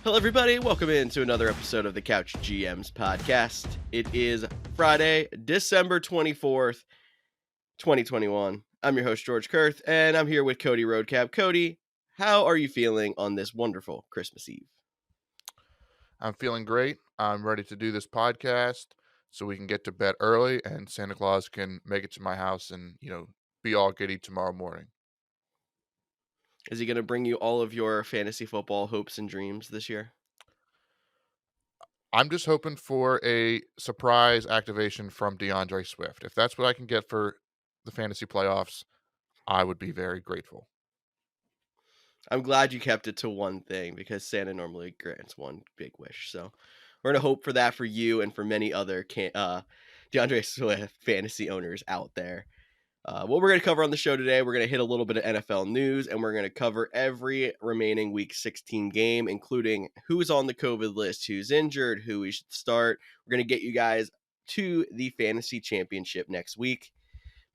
Hello, everybody. Welcome into another episode of the Couch GMs podcast. It is Friday, December 24th, 2021. I'm your host, George Kerth, and I'm here with Cody Roadcap. Cody, how are you feeling on this wonderful Christmas Eve? I'm feeling great. I'm ready to do this podcast so we can get to bed early and Santa Claus can make it to my house and, be all giddy tomorrow morning. Is he going to bring you all of your fantasy football hopes and dreams this year? I'm just hoping for a surprise activation from DeAndre Swift. If that's what I can get for the fantasy playoffs, I would be very grateful. I'm glad you kept it to one thing because Santa normally grants one big wish. So we're going to hope for that for you and for many other DeAndre Swift fantasy owners out there. What we're going to cover on the show today, we're going to hit a little bit of NFL news, and we're going to cover every remaining Week 16 game, including who's on the COVID list, who's injured, who we should start. We're going to get you guys to the fantasy championship next week.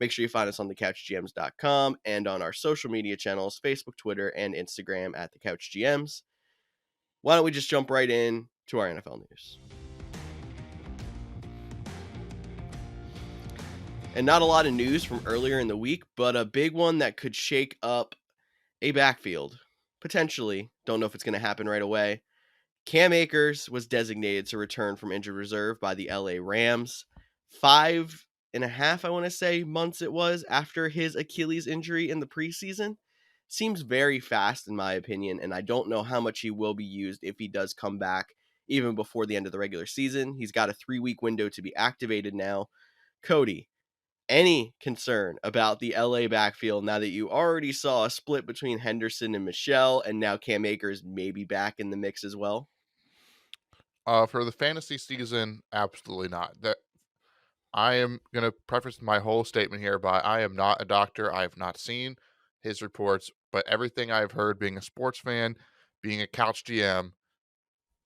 Make sure you find us on thecouchgms.com and on our social media channels, Facebook, Twitter, and Instagram at thecouchgms. Why don't we just jump right in to our NFL news? And not a lot of news from earlier in the week, but a big one that could shake up a backfield. Potentially. Don't know if it's going to happen right away. Cam Akers was designated to return from injured reserve by the LA Rams. 5.5, I want to say, months it was after his Achilles injury in the preseason. Seems very fast in my opinion, and I don't know how much he will be used if he does come back even before the end of the regular season. He's got a 3-week window to be activated now. Cody, any concern about the LA backfield now that you already saw a split between Henderson and Michelle, and now Cam Akers maybe back in the mix as well? For the fantasy season, absolutely not. That I am going to preface my whole statement here by I am not a doctor. I have not seen his reports, but everything I've heard being a sports fan, being a couch GM,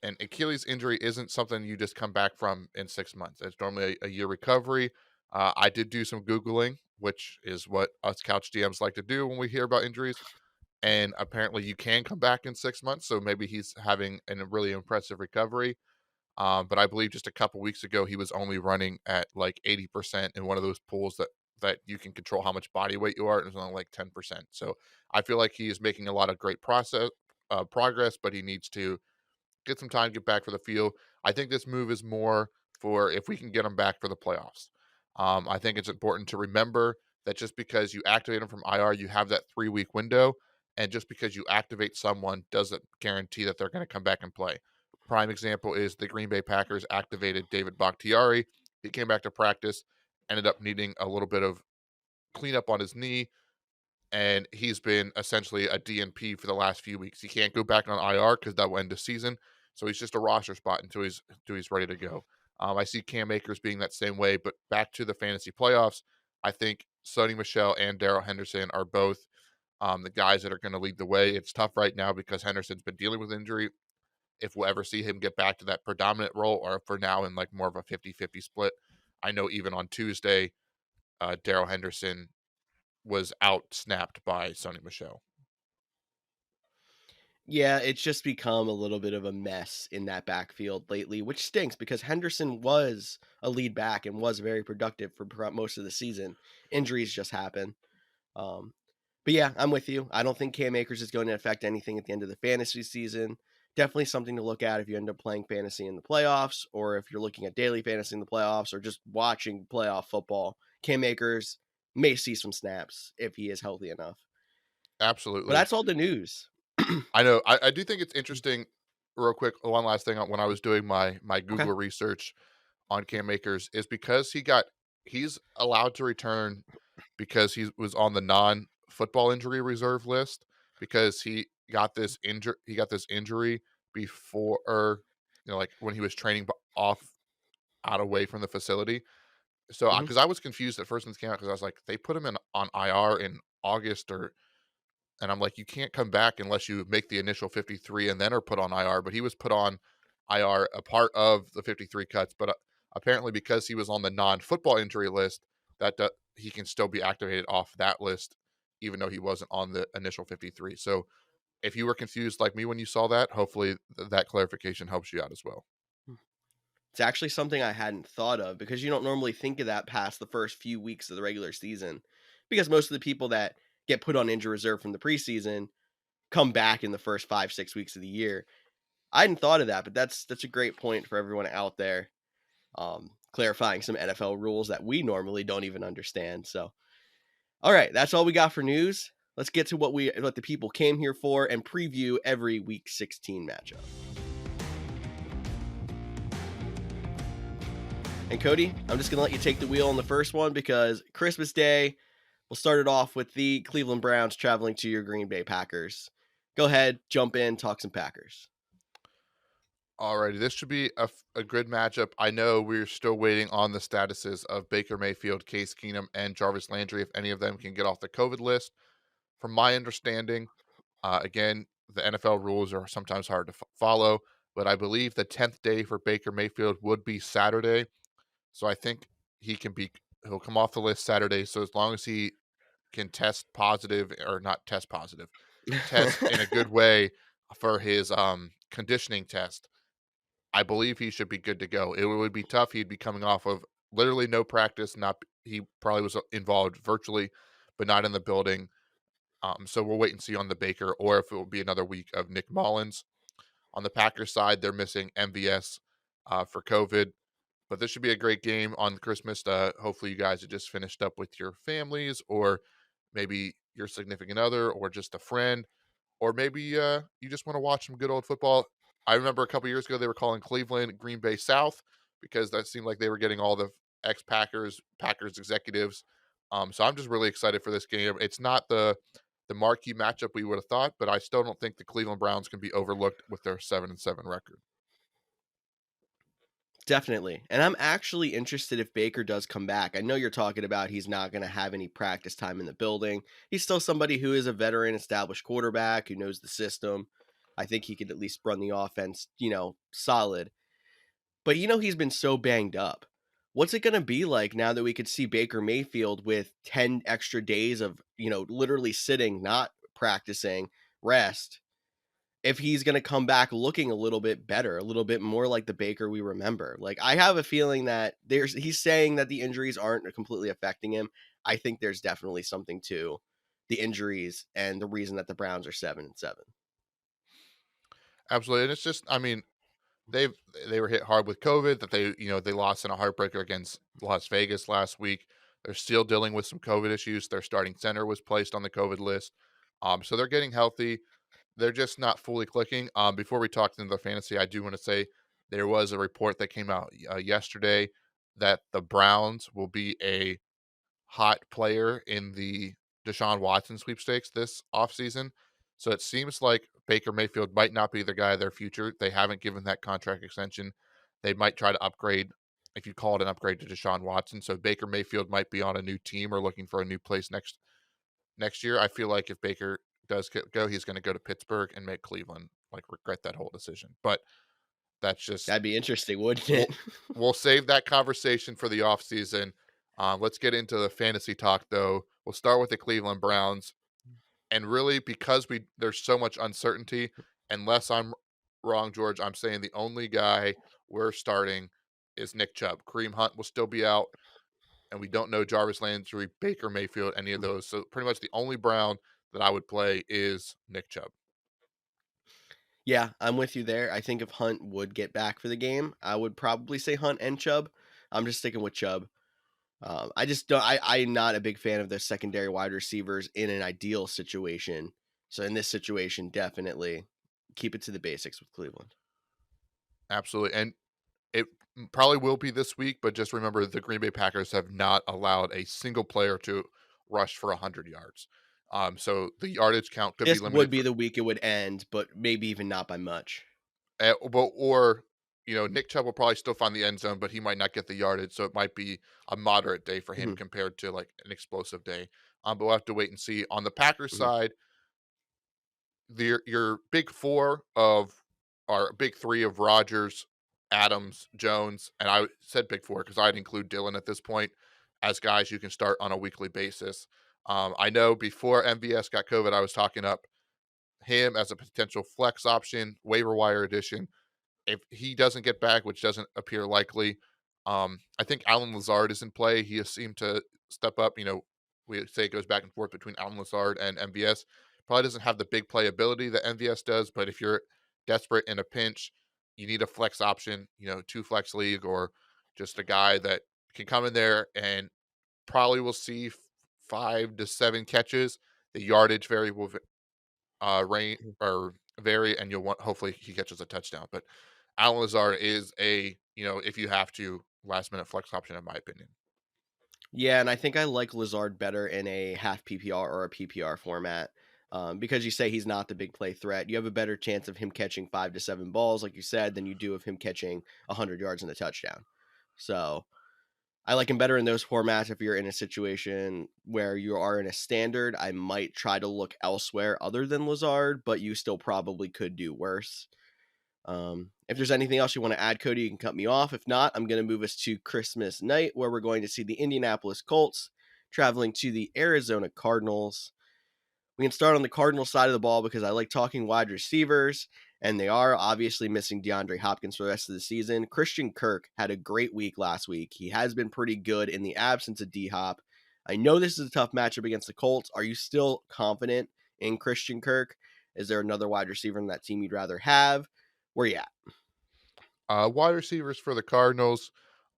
an Achilles injury isn't something you just come back from in 6 months. It's normally a year recovery. I did do some Googling, which is what us couch GMs like to do when we hear about injuries. And apparently you can come back in 6 months. So maybe he's having a really impressive recovery. But I believe just a couple weeks ago, he was only running at like 80% in one of those pools that you can control how much body weight you are. And it's only like 10%. So I feel like he is making a lot of great progress, but he needs to get some time to get back for the field. I think this move is more for if we can get him back for the playoffs. I think it's important to remember that just because you activate him from IR, you have that 3-week window. And just because you activate someone doesn't guarantee that they're going to come back and play. Prime example is the Green Bay Packers activated David Bakhtiari. He came back to practice, ended up needing a little bit of cleanup on his knee, and he's been essentially a DNP for the last few weeks. He can't go back on IR because that will end the season. So he's just a roster spot until he's ready to go. I see Cam Akers being that same way, but back to the fantasy playoffs, I think Sony Michel and Daryl Henderson are both the guys that are going to lead the way. It's tough right now because Henderson's been dealing with injury. If we'll ever see him get back to that predominant role, or for now in like more of a 50-50 split. I know even on Tuesday, Daryl Henderson was out snapped by Sony Michel. Yeah, it's just become a little bit of a mess in that backfield lately, which stinks because Henderson was a lead back and was very productive for most of the season. Injuries just happen. Um, but yeah, I'm with you. I don't think Cam Akers is going to affect anything at the end of the fantasy season. Definitely something to look at if you end up playing fantasy in the playoffs, or if you're looking at daily fantasy in the playoffs, or just watching playoff football. Cam Akers may see some snaps if he is healthy enough. Absolutely. But that's all the news. I know. I do think it's interesting. Real quick, one last thing when I was doing my Google research on Cam Akers is because he's allowed to return because he was on the non-football injury reserve list because he got this injury before, like when he was training out away from the facility. So Mhm. because I was confused at first when this came out because I was like, they put him on IR in August and I'm like, you can't come back unless you make the initial 53 and then are put on IR. But he was put on IR, a part of the 53 cuts. But apparently, because he was on the non-football injury list, he can still be activated off that list, even though he wasn't on the initial 53. So if you were confused like me when you saw that, hopefully that clarification helps you out as well. It's actually something I hadn't thought of because you don't normally think of that past the first few weeks of the regular season because most of the people that get put on injury reserve from the preseason come back in the first 5-6 weeks of the year. I hadn't thought of that, but that's a great point for everyone out there. Clarifying some NFL rules that we normally don't even understand. So, all right, that's all we got for news. Let's get to what the people came here for and preview every Week 16 matchup. And Cody, I'm just gonna let you take the wheel on the first one because Christmas Day, we'll start it off with the Cleveland Browns traveling to your Green Bay Packers. Go ahead, jump in, talk some Packers. Alrighty, this should be a good matchup. I know we're still waiting on the statuses of Baker Mayfield, Case Keenum, and Jarvis Landry, if any of them can get off the COVID list. From my understanding, again, the NFL rules are sometimes hard to follow, but I believe the 10th day for Baker Mayfield would be Saturday. So I think he'll come off the list Saturday. So as long as he can test positive, or not test positive, test in a good way for his conditioning test, I believe he should be good to go. It would be tough. He'd be coming off of literally no practice. He probably was involved virtually, but not in the building. So we'll wait and see on the Baker, or if it will be another week of Nick Mullins. On the Packers side, they're missing MVS for COVID, but this should be a great game on Christmas. Hopefully, you guys have just finished up with your families, or maybe your significant other, or just a friend, or maybe you just want to watch some good old football. I remember a couple years ago they were calling Cleveland Green Bay South because that seemed like they were getting all the ex-Packers, Packers executives. So I'm just really excited for this game. It's not the marquee matchup we would have thought, but I still don't think the Cleveland Browns can be overlooked with their 7-7 record. Definitely. And I'm actually interested if Baker does come back. I know you're talking about he's not going to have any practice time in the building. He's still somebody who is a veteran, established quarterback who knows the system. I think he could at least run the offense, solid. But he's been so banged up. What's it going to be like now that we could see Baker Mayfield with 10 extra days of, literally sitting, not practicing, rest? If he's going to come back looking a little bit better, a little bit more like the Baker we remember. Like, I have a feeling that he's saying that the injuries aren't completely affecting him. I think there's definitely something to the injuries and the reason that the Browns are 7-7. Absolutely. And it's just, I mean, they were hit hard with COVID, that they lost in a heartbreaker against Las Vegas last week. They're still dealing with some COVID issues. Their starting center was placed on the COVID list. So they're getting healthy. They're just not fully clicking. Before we talk into the fantasy, I do want to say there was a report that came out yesterday that the Browns will be a hot player in the Deshaun Watson sweepstakes this offseason. So it seems like Baker Mayfield might not be the guy of their future. They haven't given that contract extension. They might try to upgrade, if you call it an upgrade, to Deshaun Watson. So Baker Mayfield might be on a new team or looking for a new place next year. I feel like if Baker does go, he's going to go to Pittsburgh and make Cleveland regret that whole decision. But that's just, That'd be interesting, wouldn't it? we'll save that conversation for the offseason. Let's get into the fantasy talk, though. We'll start with the Cleveland Browns. And really, because there's so much uncertainty, unless I'm wrong, George, I'm saying the only guy we're starting is Nick Chubb. Kareem Hunt will still be out, and we don't know Jarvis Landry, Baker Mayfield, any of those. So pretty much the only Brown that I would play is Nick Chubb. Yeah, I'm with you there. I think if Hunt would get back for the game, I would probably say Hunt and Chubb. I'm just sticking with Chubb. I just don't. I'm not a big fan of the secondary wide receivers in an ideal situation. So in this situation, definitely keep it to the basics with Cleveland. Absolutely. And it probably will be this week, but just remember the Green Bay Packers have not allowed a single player to rush for 100 yards. So the yardage count could be This limited. would be the week it would end, but maybe even not by much. Or Nick Chubb will probably still find the end zone, but he might not get the yardage, so it might be a moderate day for him Mhm, compared to like an explosive day. But we'll have to wait and see. On the Packers mhm. side, your big four of our big three of Rodgers, Adams, Jones, and I said big four because I'd include Dylan at this point as guys you can start on a weekly basis. I know before MVS got COVID, I was talking up him as a potential flex option, waiver wire addition. If he doesn't get back, which doesn't appear likely, I think Alan Lazard is in play. He has seemed to step up. We say it goes back and forth between Alan Lazard and MVS. Probably doesn't have the big playability that MVS does, but if you're desperate in a pinch, you need a flex option, 2 flex league, or just a guy that can come in there and probably will see 5 to 7 catches. The yardage vary will rain or vary, and you'll want hopefully he catches a touchdown. But Alan Lazard is if you have to, last minute flex option in my opinion. Yeah, and I think I like Lazard better in a half PPR or a PPR format. Because you say he's not the big play threat. You have a better chance of him catching 5 to 7 balls, like you said, than you do of him catching 100 yards in a touchdown. So I like him better in those formats. If you're in a situation where you are in a standard, I might try to look elsewhere other than Lazard, but you still probably could do worse. If there's anything else you want to add, Cody, you can cut me off. If not, I'm going to move us to Christmas night, where we're going to see the Indianapolis Colts traveling to the Arizona Cardinals. We can start on the Cardinals side of the ball because I like talking wide receivers, and they are obviously missing DeAndre Hopkins for the rest of the season. Christian Kirk had a great week last week. He has been pretty good in the absence of D-Hop. I know this is a tough matchup against the Colts. Are you still confident in Christian Kirk? Is there another wide receiver in that team you'd rather have? Where you at? Wide receivers for the Cardinals.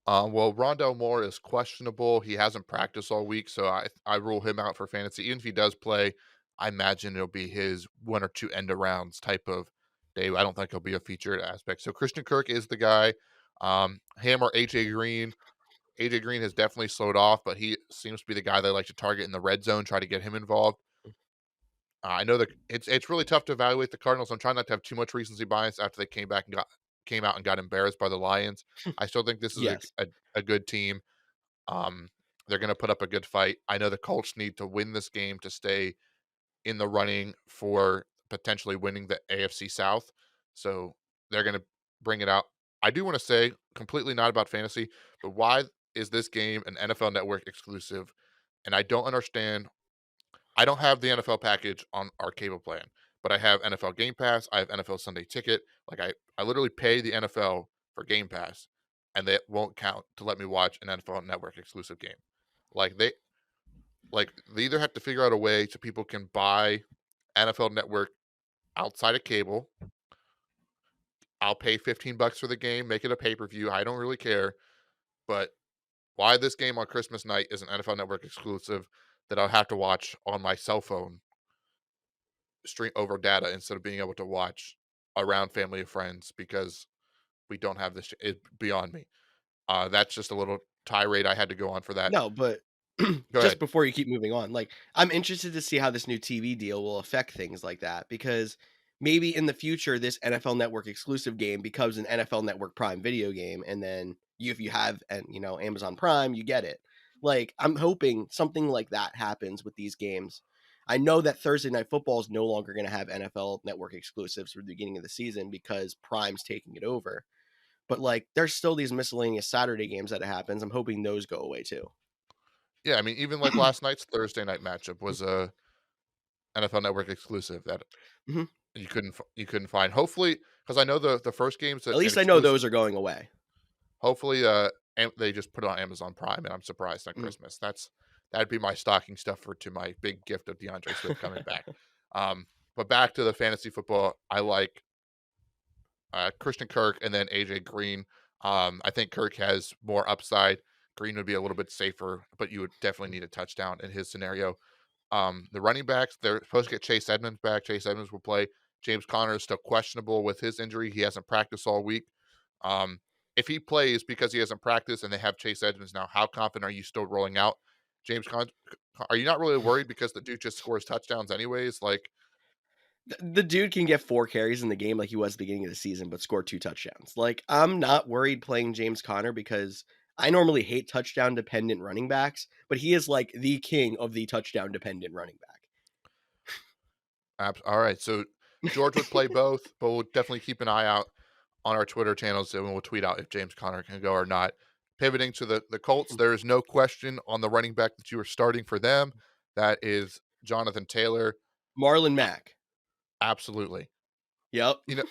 Well, Rondell Moore is questionable. He hasn't practiced all week, so I rule him out for fantasy. Even if he does play, I imagine it'll be his 1 or 2 end arounds type of day. I don't think he'll be a featured aspect. So Christian Kirk is the guy. Him or AJ Green. AJ Green has definitely slowed off, but he seems to be the guy they like to target in the red zone, try to get him involved. I know that it's really tough to evaluate the Cardinals. I'm trying not to have too much recency bias after they came out and got embarrassed by the Lions. I still think this is Yes. a good team. They're going to put up a good fight. I know the Colts need to win this game to stay in the running for potentially winning the AFC South. So they're going to bring it out. I do want to say, completely not about fantasy, but why is this game an NFL Network exclusive? And I don't understand. I don't have the NFL package on our cable plan, but I have NFL Game Pass. I have NFL Sunday Ticket. Like I literally pay the NFL for Game Pass, and they won't count to let me watch an NFL Network exclusive game. Like they either have to figure out a way so people can buy NFL Network outside of cable. I'll pay $15 for the game, make it a pay-per-view. I don't really care. But why this game on Christmas night is an NFL Network exclusive that I'll have to watch on my cell phone stream over data instead of being able to watch around family and friends because we don't have this is beyond me. That's just a little tirade I had to go on for that. No, but Go just ahead. before you keep moving on, like I'm interested to see how this new TV deal will affect things like that because maybe in the future this NFL Network exclusive game becomes an NFL Network Prime video game, and then if you have Amazon Prime, you get it. Like I'm hoping something like that happens with these games. I know that Thursday Night Football is no longer going to have NFL Network exclusives for the beginning of the season because Prime's taking it over. But like, there's still these miscellaneous Saturday games that happens. I'm hoping those go away too. Yeah, I mean, even like last night's Thursday night matchup was a NFL Network exclusive that Mhm. you couldn't find. Hopefully, because I know the first game's At an least I know exclusive. those are going away. Hopefully, they just put it on Amazon Prime, and I'm surprised on Mhm. Christmas. That'd be my stocking stuffer to my big gift of DeAndre Swift coming back. Um, but back to the fantasy football, I like Christian Kirk and then AJ Green. I think Kirk has more upside. Green would be a little bit safer, but you would definitely need a touchdown in his scenario. The running backs, they're supposed to get Chase Edmonds back. Chase Edmonds will play. James Conner is still questionable with his injury. He hasn't practiced all week. Um, if he plays because he hasn't practiced and they have Chase Edmonds now, how confident are you still rolling out James Conner? Are you not really worried because the dude just scores touchdowns anyways? Like, The dude can get 4 carries in the game like he was at the beginning of the season, but score 2 touchdowns. Like, I'm not worried playing James Conner because I normally hate touchdown dependent running backs, but he is like the king of the touchdown dependent running all right. So back. George would play both, but we'll definitely keep an eye out on our Twitter channels and we'll tweet out if James Conner can go or not. Pivoting to the Colts, there is no question on the running back that you are starting for them. That is Jonathan Taylor. Marlon Mack. Absolutely. Yep. You know,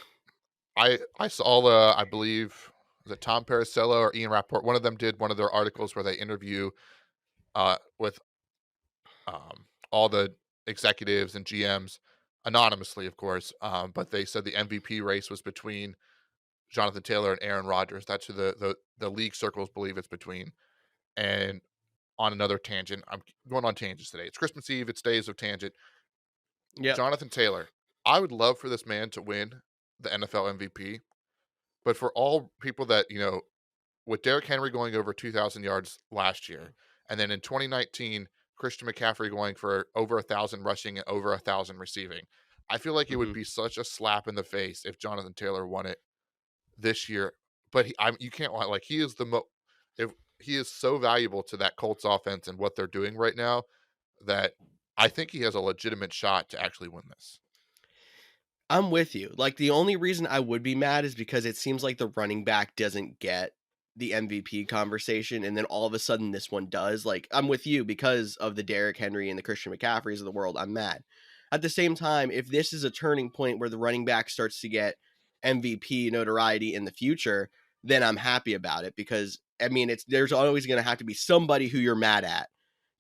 I saw I believe was it Tom Paracello or Ian Rapport. One of them did one of their articles where they interview with all the executives and GMs anonymously, of course. But they said the MVP race was between Jonathan Taylor and Aaron Rodgers. That's who the league circles believe it's between. And on another tangent, I'm going on tangents today. It's Christmas Eve. It's days of tangent. Yep. Jonathan Taylor. I would love for this man to win the NFL MVP, but for all people that with Derrick Henry going over 2,000 yards last year, and then in 2019, Christian McCaffrey going for over 1,000 rushing and over 1,000 receiving. I feel like it would Hmm. be such a slap in the face if Jonathan Taylor won it this year. But you can't like he is if he is so valuable to that Colts offense and what they're doing right now that I think he has a legitimate shot to actually win this. I'm with you. Like, the only reason I would be mad is because it seems like the running back doesn't get the MVP conversation, and then all of a sudden this one does. Like, I'm with you because of the Derrick Henry and the Christian McCaffreys of the world. I'm mad. At the same time, if this is a turning point where the running back starts to get MVP notoriety in the future, then I'm happy about it because I mean, there's always going to have to be somebody who you're mad at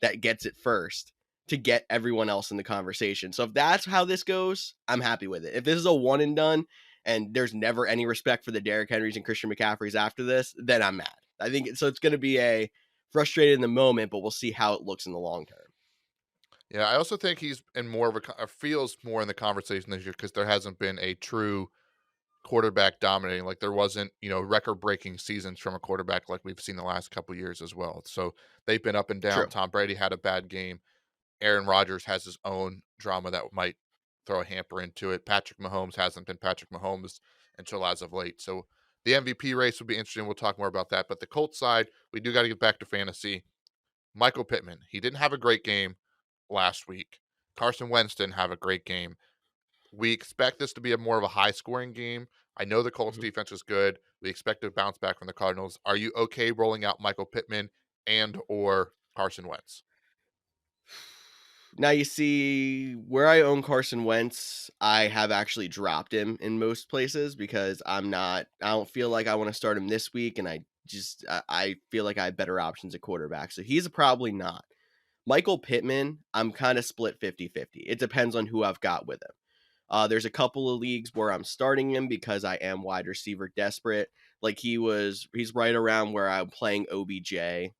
that gets it first to get everyone else in the conversation. So if that's how this goes, I'm happy with it. If this is a one and done and there's never any respect for the Derrick Henrys and Christian McCaffreys after this, then I'm mad. I think so. It's going to be a frustrated in the moment, but we'll see how it looks in the long term. Yeah, I also think he's in more of feels more in the conversation this year because there hasn't been a true quarterback dominating. Like there wasn't, record breaking seasons from a quarterback like we've seen the last couple years as well. So they've been up and down. True. Tom Brady had a bad game. Aaron Rodgers has his own drama that might throw a hamper into it. Patrick Mahomes hasn't been Patrick Mahomes until as of late. So the MVP race would be interesting. We'll talk more about that. But the Colts side, we do got to get back to fantasy. Michael Pittman, he didn't have a great game last week. Carson Wentz didn't have a great game. We expect this to be a more of a high scoring game. I know the Colts Mhm. defense is good. We expect to bounce back from the Cardinals. Are you okay rolling out Michael Pittman and or Carson Wentz? Now you see where I own Carson Wentz, I have actually dropped him in most places because I don't feel like I want to start him this week. And I feel like I have better options at quarterback. So he's probably not. Michael Pittman, I'm kind of split 50-50. It depends on who I've got with him. There's a couple of leagues where I'm starting him because I am wide receiver desperate. Like he's right around where I'm playing OBJ,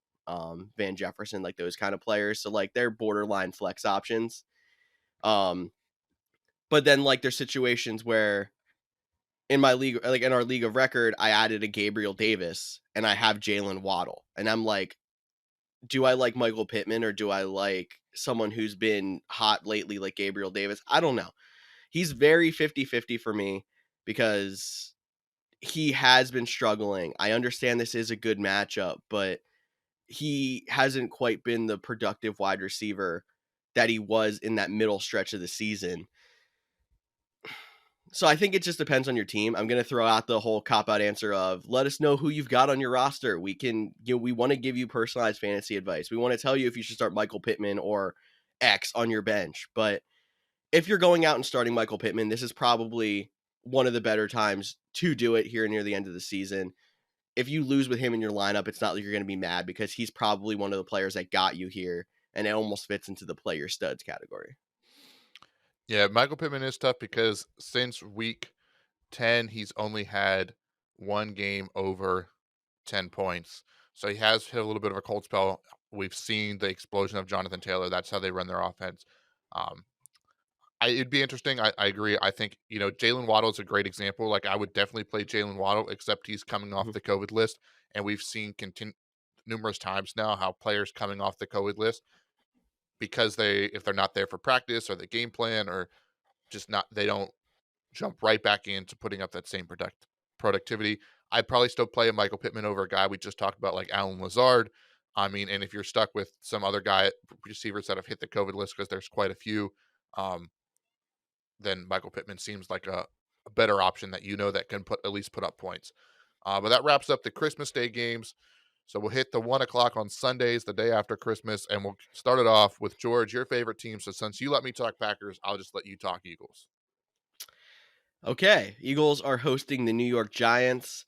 Van Jefferson, like those kind of players. So like they're borderline flex options. Um, but then like there's situations where in my league, like in our league of record, I added a Gabriel Davis and I have Jalen Waddle, and I'm like, do I like Michael Pittman or do I like someone who's been hot lately, like Gabriel Davis? I don't know. He's very 50-50 for me because he has been struggling. I understand this is a good matchup, but he hasn't quite been the productive wide receiver that he was in that middle stretch of the season. So I think it just depends on your team. I'm going to throw out the whole cop out answer of let us know who you've got on your roster. We want to give you personalized fantasy advice. We want to tell you if you should start Michael Pittman or X on your bench. But if you're going out and starting Michael Pittman, this is probably one of the better times to do it here near the end of the season. If you lose with him in your lineup, it's not like you're going to be mad because he's probably one of the players that got you here, and it almost fits into the player studs category. Yeah, Michael Pittman is tough because since week 10, he's only had one game over 10 points. So he has hit a little bit of a cold spell. We've seen the explosion of Jonathan Taylor. That's how they run their offense. Um, it'd be interesting. I agree. I think, Jalen Waddle is a great example. Like, I would definitely play Jalen Waddle, except he's coming off Mhm. the COVID list. And we've seen numerous times now how players coming off the COVID list, because if they're not there for practice or the game plan or just not, they don't jump right back into putting up that same productivity. I'd probably still play a Michael Pittman over a guy we just talked about, like Alan Lazard. I mean, and if you're stuck with some other guy, receivers that have hit the COVID list, because there's quite a few, um, then Michael Pittman seems like a better option that that can at least put up points. But that wraps up the Christmas Day games. So we'll hit the 1 o'clock on Sundays, the day after Christmas, and we'll start it off with George, your favorite team. So since you let me talk Packers, I'll just let you talk Eagles. Okay, Eagles are hosting the New York Giants.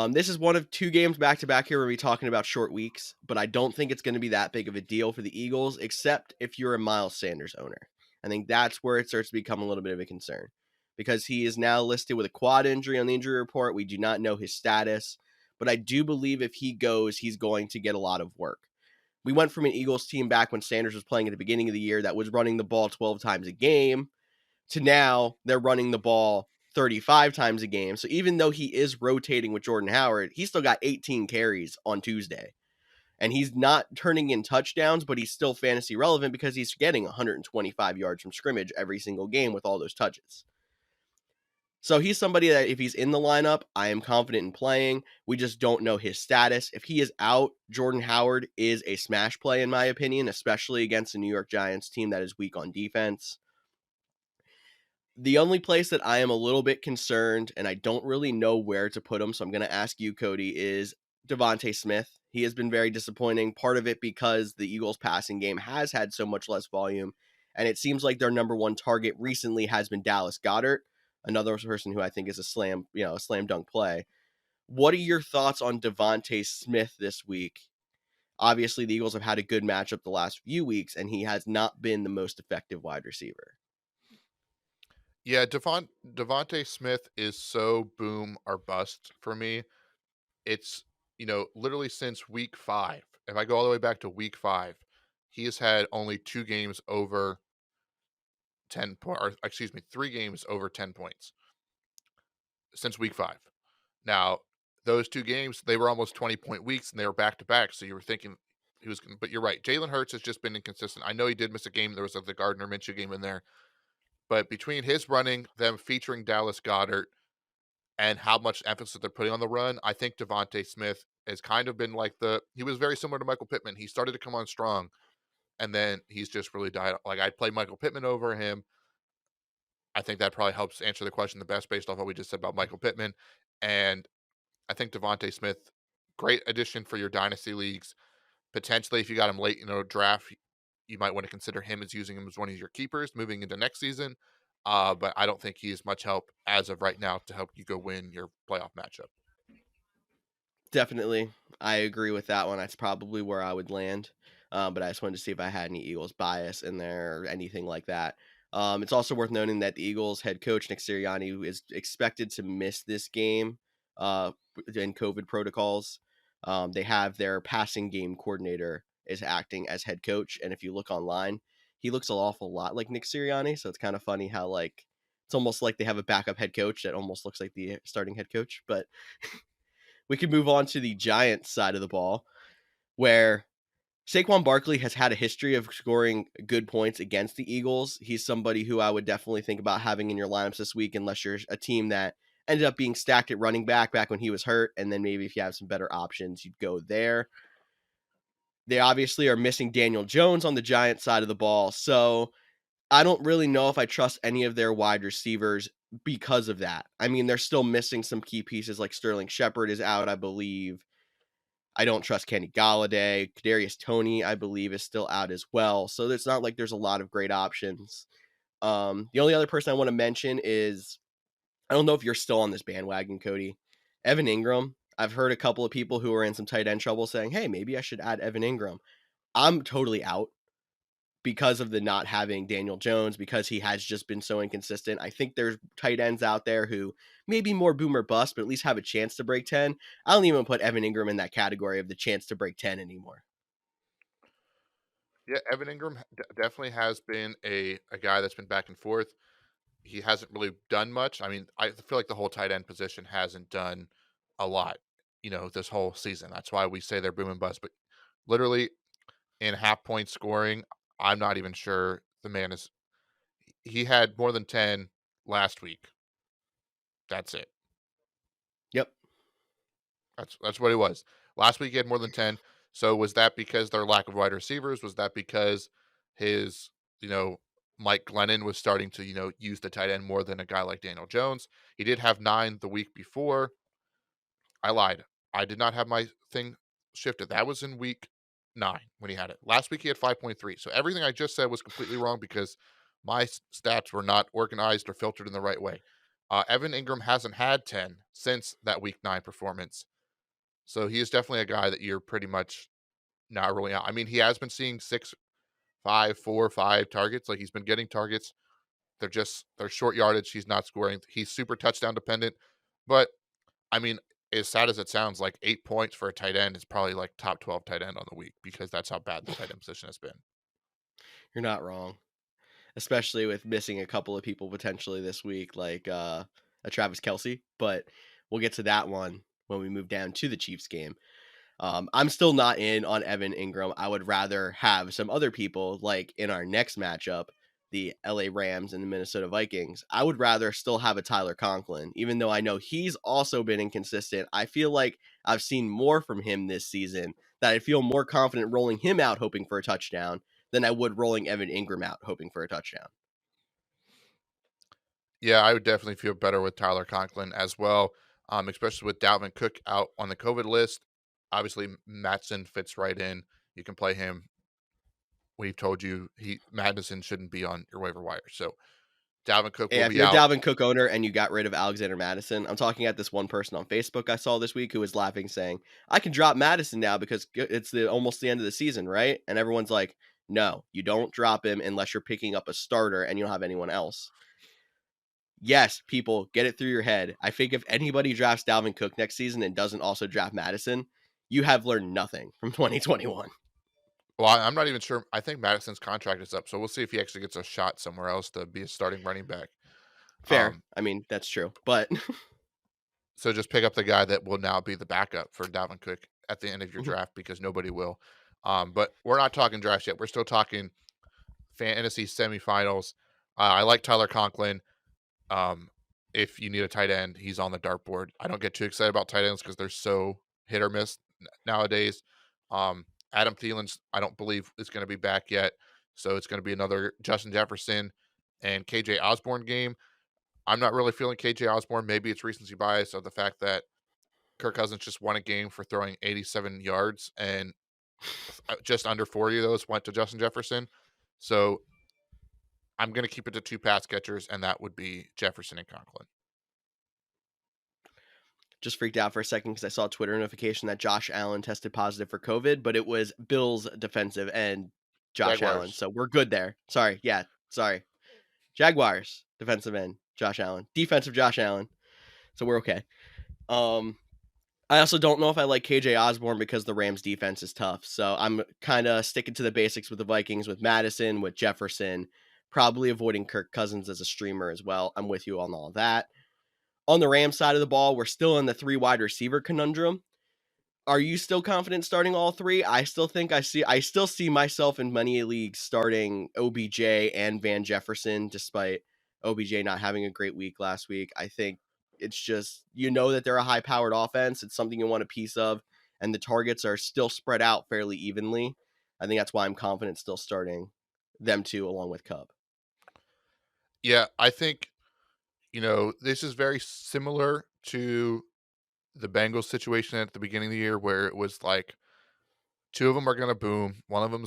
This is one of two games back to back here. We're going to be talking about short weeks, but I don't think it's going to be that big of a deal for the Eagles, except if you're a Miles Sanders owner. I think that's where it starts to become a little bit of a concern because he is now listed with a quad injury on the injury report. We do not know his status, but I do believe if he goes, he's going to get a lot of work. We went from an Eagles team back when Sanders was playing at the beginning of the year that was running the ball 12 times a game to now they're running the ball 35 times a game. So even though he is rotating with Jordan Howard, he still got 18 carries on Tuesday. And he's not turning in touchdowns, but he's still fantasy relevant because he's getting 125 yards from scrimmage every single game with all those touches. So he's somebody that if he's in the lineup, I am confident in playing. We just don't know his status. If he is out, Jordan Howard is a smash play, in my opinion, especially against the New York Giants team that is weak on defense. The only place that I am a little bit concerned, and I don't really know where to put him, so I'm going to ask you, Cody, is Devante Smith. He has been very disappointing. Part of it because the Eagles' passing game has had so much less volume, and it seems like their number one target recently has been Dallas Goedert, another person who I think is a slam dunk play. What are your thoughts on Devante Smith this week? Obviously, the Eagles have had a good matchup the last few weeks, and he has not been the most effective wide receiver. Yeah, Devonte Smith is so boom or bust for me. It's, literally since week 5. If I go all the way back to week 5, he has had only 2 games over 10 point or excuse me, 3 games over 10 points since week 5. Now, those 2 games, they were almost 20-point weeks and they were back to back, so you were thinking he was gonna, but you're right. Jalen Hurts has just been inconsistent. I know he did miss a game. There was the Gardner Minshew game in there, but between his running, them featuring Dallas Goedert, and how much emphasis they're putting on the run, I think Devonte Smith has kind of been like he was very similar to Michael Pittman. He started to come on strong, and then he's just really died. Like, I'd play Michael Pittman over him. I think that probably helps answer the question the best based off what we just said about Michael Pittman. And I think Devonte Smith, great addition for your dynasty leagues. Potentially, if you got him late in a draft, you might want to consider him as using him as one of your keepers moving into next season. But I don't think he is much help as of right now to help you go win your playoff matchup. Definitely. I agree with that one. That's probably where I would land. But I just wanted to see if I had any Eagles bias in there or anything like that. It's also worth noting that the Eagles head coach, Nick Sirianni, is expected to miss this game in COVID protocols. They have their passing game coordinator is acting as head coach. And if you look online, he looks an awful lot like Nick Sirianni. So it's kind of funny how, like, it's almost like they have a backup head coach that almost looks like the starting head coach. But we can move on to the Giants side of the ball, where Saquon Barkley has had a history of scoring good points against the Eagles. He's somebody who I would definitely think about having in your lineups this week, unless you're a team that ended up being stacked at running back when he was hurt. And then maybe if you have some better options, you'd go there. They obviously are missing Daniel Jones on the Giants side of the ball. So I don't really know if I trust any of their wide receivers because of that. I mean, they're still missing some key pieces, like Sterling Shepard is out, I believe. I don't trust Kenny Galladay. Kadarius Toney, I believe, is still out as well. So it's not like there's a lot of great options. The only other person I want to mention is, I don't know if you're still on this bandwagon, Cody. Evan Ingram. I've heard a couple of people who are in some tight end trouble saying, hey, maybe I should add Evan Ingram. I'm totally out because of the not having Daniel Jones, because he has just been so inconsistent. I think there's tight ends out there who maybe more boomer bust, but at least have a chance to break 10. I don't even put Evan Ingram in that category of the chance to break 10 anymore. Yeah, Evan Ingram definitely has been a guy that's been back and forth. He hasn't really done much. I mean, I feel like the whole tight end position hasn't done a lot, this whole season. That's why we say they're boom and bust. But literally in half point scoring, I'm not even sure the man is. He had more than 10 last week. That's it. Yep. That's what it was. Last week he had more than 10. So was that because their lack of wide receivers? Was that because his, Mike Glennon was starting to, use the tight end more than a guy like Daniel Jones? He did have 9 the week before. I lied. I did not have my thing shifted. That was in week 9 when he had it. Last week he had 5.3. So everything I just said was completely wrong because my stats were not organized or filtered in the right way. Evan Ingram hasn't had 10 since that Week 9 performance. So he is definitely a guy that you're pretty much not ruling out. I mean, he has been seeing 6, 5, 4, 5 targets. Like, he's been getting targets. They're short yardage. He's not scoring. He's super touchdown dependent. But, I mean, as sad as it sounds, like 8 points for a tight end is probably like top 12 tight end on the week because that's how bad the tight end position has been. You're not wrong, especially with missing a couple of people potentially this week, like a Travis Kelce. But we'll get to that one when we move down to the Chiefs game. I'm still not in on Evan Ingram. I would rather have some other people, like in our next matchup, the LA Rams and the Minnesota Vikings. I would rather still have a Tyler Conklin, even though I know he's also been inconsistent. I feel like I've seen more from him this season, that I feel more confident rolling him out hoping for a touchdown than I would rolling Evan Ingram out hoping for a touchdown. Yeah, I would definitely feel better with Tyler Conklin as well, especially with Dalvin Cook out on the COVID list. Obviously, Matson fits right in. You can play him. We've told you Madison shouldn't be on your waiver wire. So Dalvin Cook Yeah, will if be you're a out. Dalvin Cook owner and you got rid of Alexander Madison, I'm talking at this one person on Facebook I saw this week who was laughing, saying, I can drop Madison now because it's almost the end of the season, right? And everyone's like, no, you don't drop him unless you're picking up a starter and you don't have anyone else. Yes, people, get it through your head. I think if anybody drafts Dalvin Cook next season and doesn't also draft Madison, you have learned nothing from 2021. Well, I'm not even sure. I think Madison's contract is up, so we'll see if he actually gets a shot somewhere else to be a starting running back. Fair. Um, I mean, that's true. But so just pick up the guy that will now be the backup for Dalvin Cook at the end of your Mhm. draft because nobody will. But we're not talking drafts yet. We're still talking fantasy semifinals. I like Tyler Conklin. If you need a tight end, he's on the dartboard. I don't get too excited about tight ends because they're so hit or miss nowadays. Adam Thielen's, I don't believe, is going to be back yet. So it's going to be another Justin Jefferson and KJ Osborne game. I'm not really feeling KJ Osborne. Maybe it's recency bias of the fact that Kirk Cousins just won a game for throwing 87 yards and just under 40 of those went to Justin Jefferson. So I'm going to keep it to 2 pass catchers, and that would be Jefferson and Conklin. Just freaked out for a second because I saw a Twitter notification that Josh Allen tested positive for COVID, but it was Bills defensive end Josh Allen. Jaguars. So we're good there. Sorry. Yeah. Sorry. Jaguars defensive end Josh Allen. Defensive Josh Allen. So we're okay. I also don't know if I like KJ Osborne because the Rams defense is tough. So I'm kind of sticking to the basics with the Vikings, with Madison, with Jefferson, probably avoiding Kirk Cousins as a streamer as well. I'm with you on all that. On the Rams side of the ball, we're still in the 3 wide receiver conundrum. Are you still confident starting all 3? I still see myself in many leagues starting OBJ and Van Jefferson, despite OBJ not having a great week last week. I think it's just, that they're a high powered offense. It's something you want a piece of, and the targets are still spread out fairly evenly. I think that's why I'm confident still starting them 2 along with Cup. Yeah, I think, this is very similar to the Bengals situation at the beginning of the year where it was like 2 of them are going to boom. One of them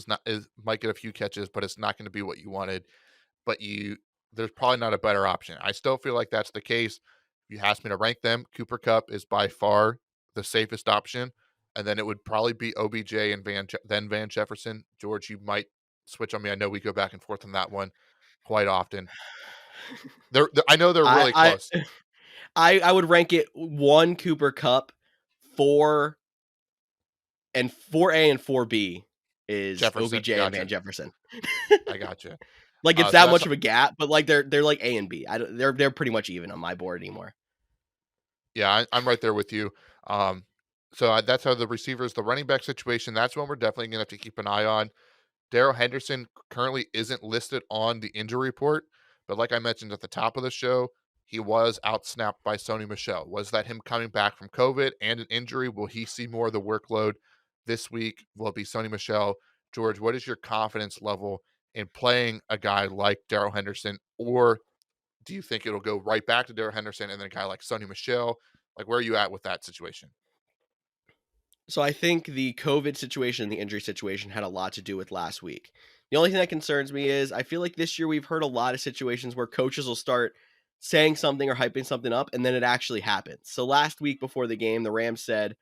might get a few catches, but it's not going to be what you wanted. But there's probably not a better option. I still feel like that's the case. If you ask me to rank them, Cooper Kupp is by far the safest option. And then it would probably be OBJ and then Van Jefferson. George, you might switch on me. I know we go back and forth on that one quite often. I know they're really I close. I would rank it 1 Cooper Kupp, 4 and 4A and 4B is Jefferson, OBJ and Van gotcha. Jefferson. I gotcha. Like it's So that that's much of a gap, but like they're like A and B. They're pretty much even on my board anymore. Yeah, I'm right there with you. That's how the receivers, the running back situation. That's one we're definitely gonna have to keep an eye on. Daryl Henderson currently isn't listed on the injury report, but like I mentioned at the top of the show, he was outsnapped by Sony Michel. Was that him coming back from COVID and an injury? Will he see more of the workload this week? Will it be Sony Michel? George, what is your confidence level in playing a guy like Daryl Henderson? Or do you think it'll go right back to Daryl Henderson and then a guy like Sony Michel? Like, where are you at with that situation? So I think the COVID situation, the injury situation had a lot to do with last week. The only thing that concerns me is I feel like this year we've heard a lot of situations where coaches will start saying something or hyping something up, and then it actually happens. So last week before the game, the Rams said,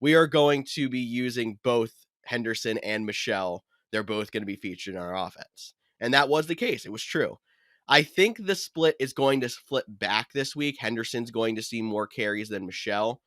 we are going to be using both Henderson and Michelle. They're both going to be featured in our offense. And that was the case. It was true. I think the split is going to flip back this week. Henderson's going to see more carries than Michelle.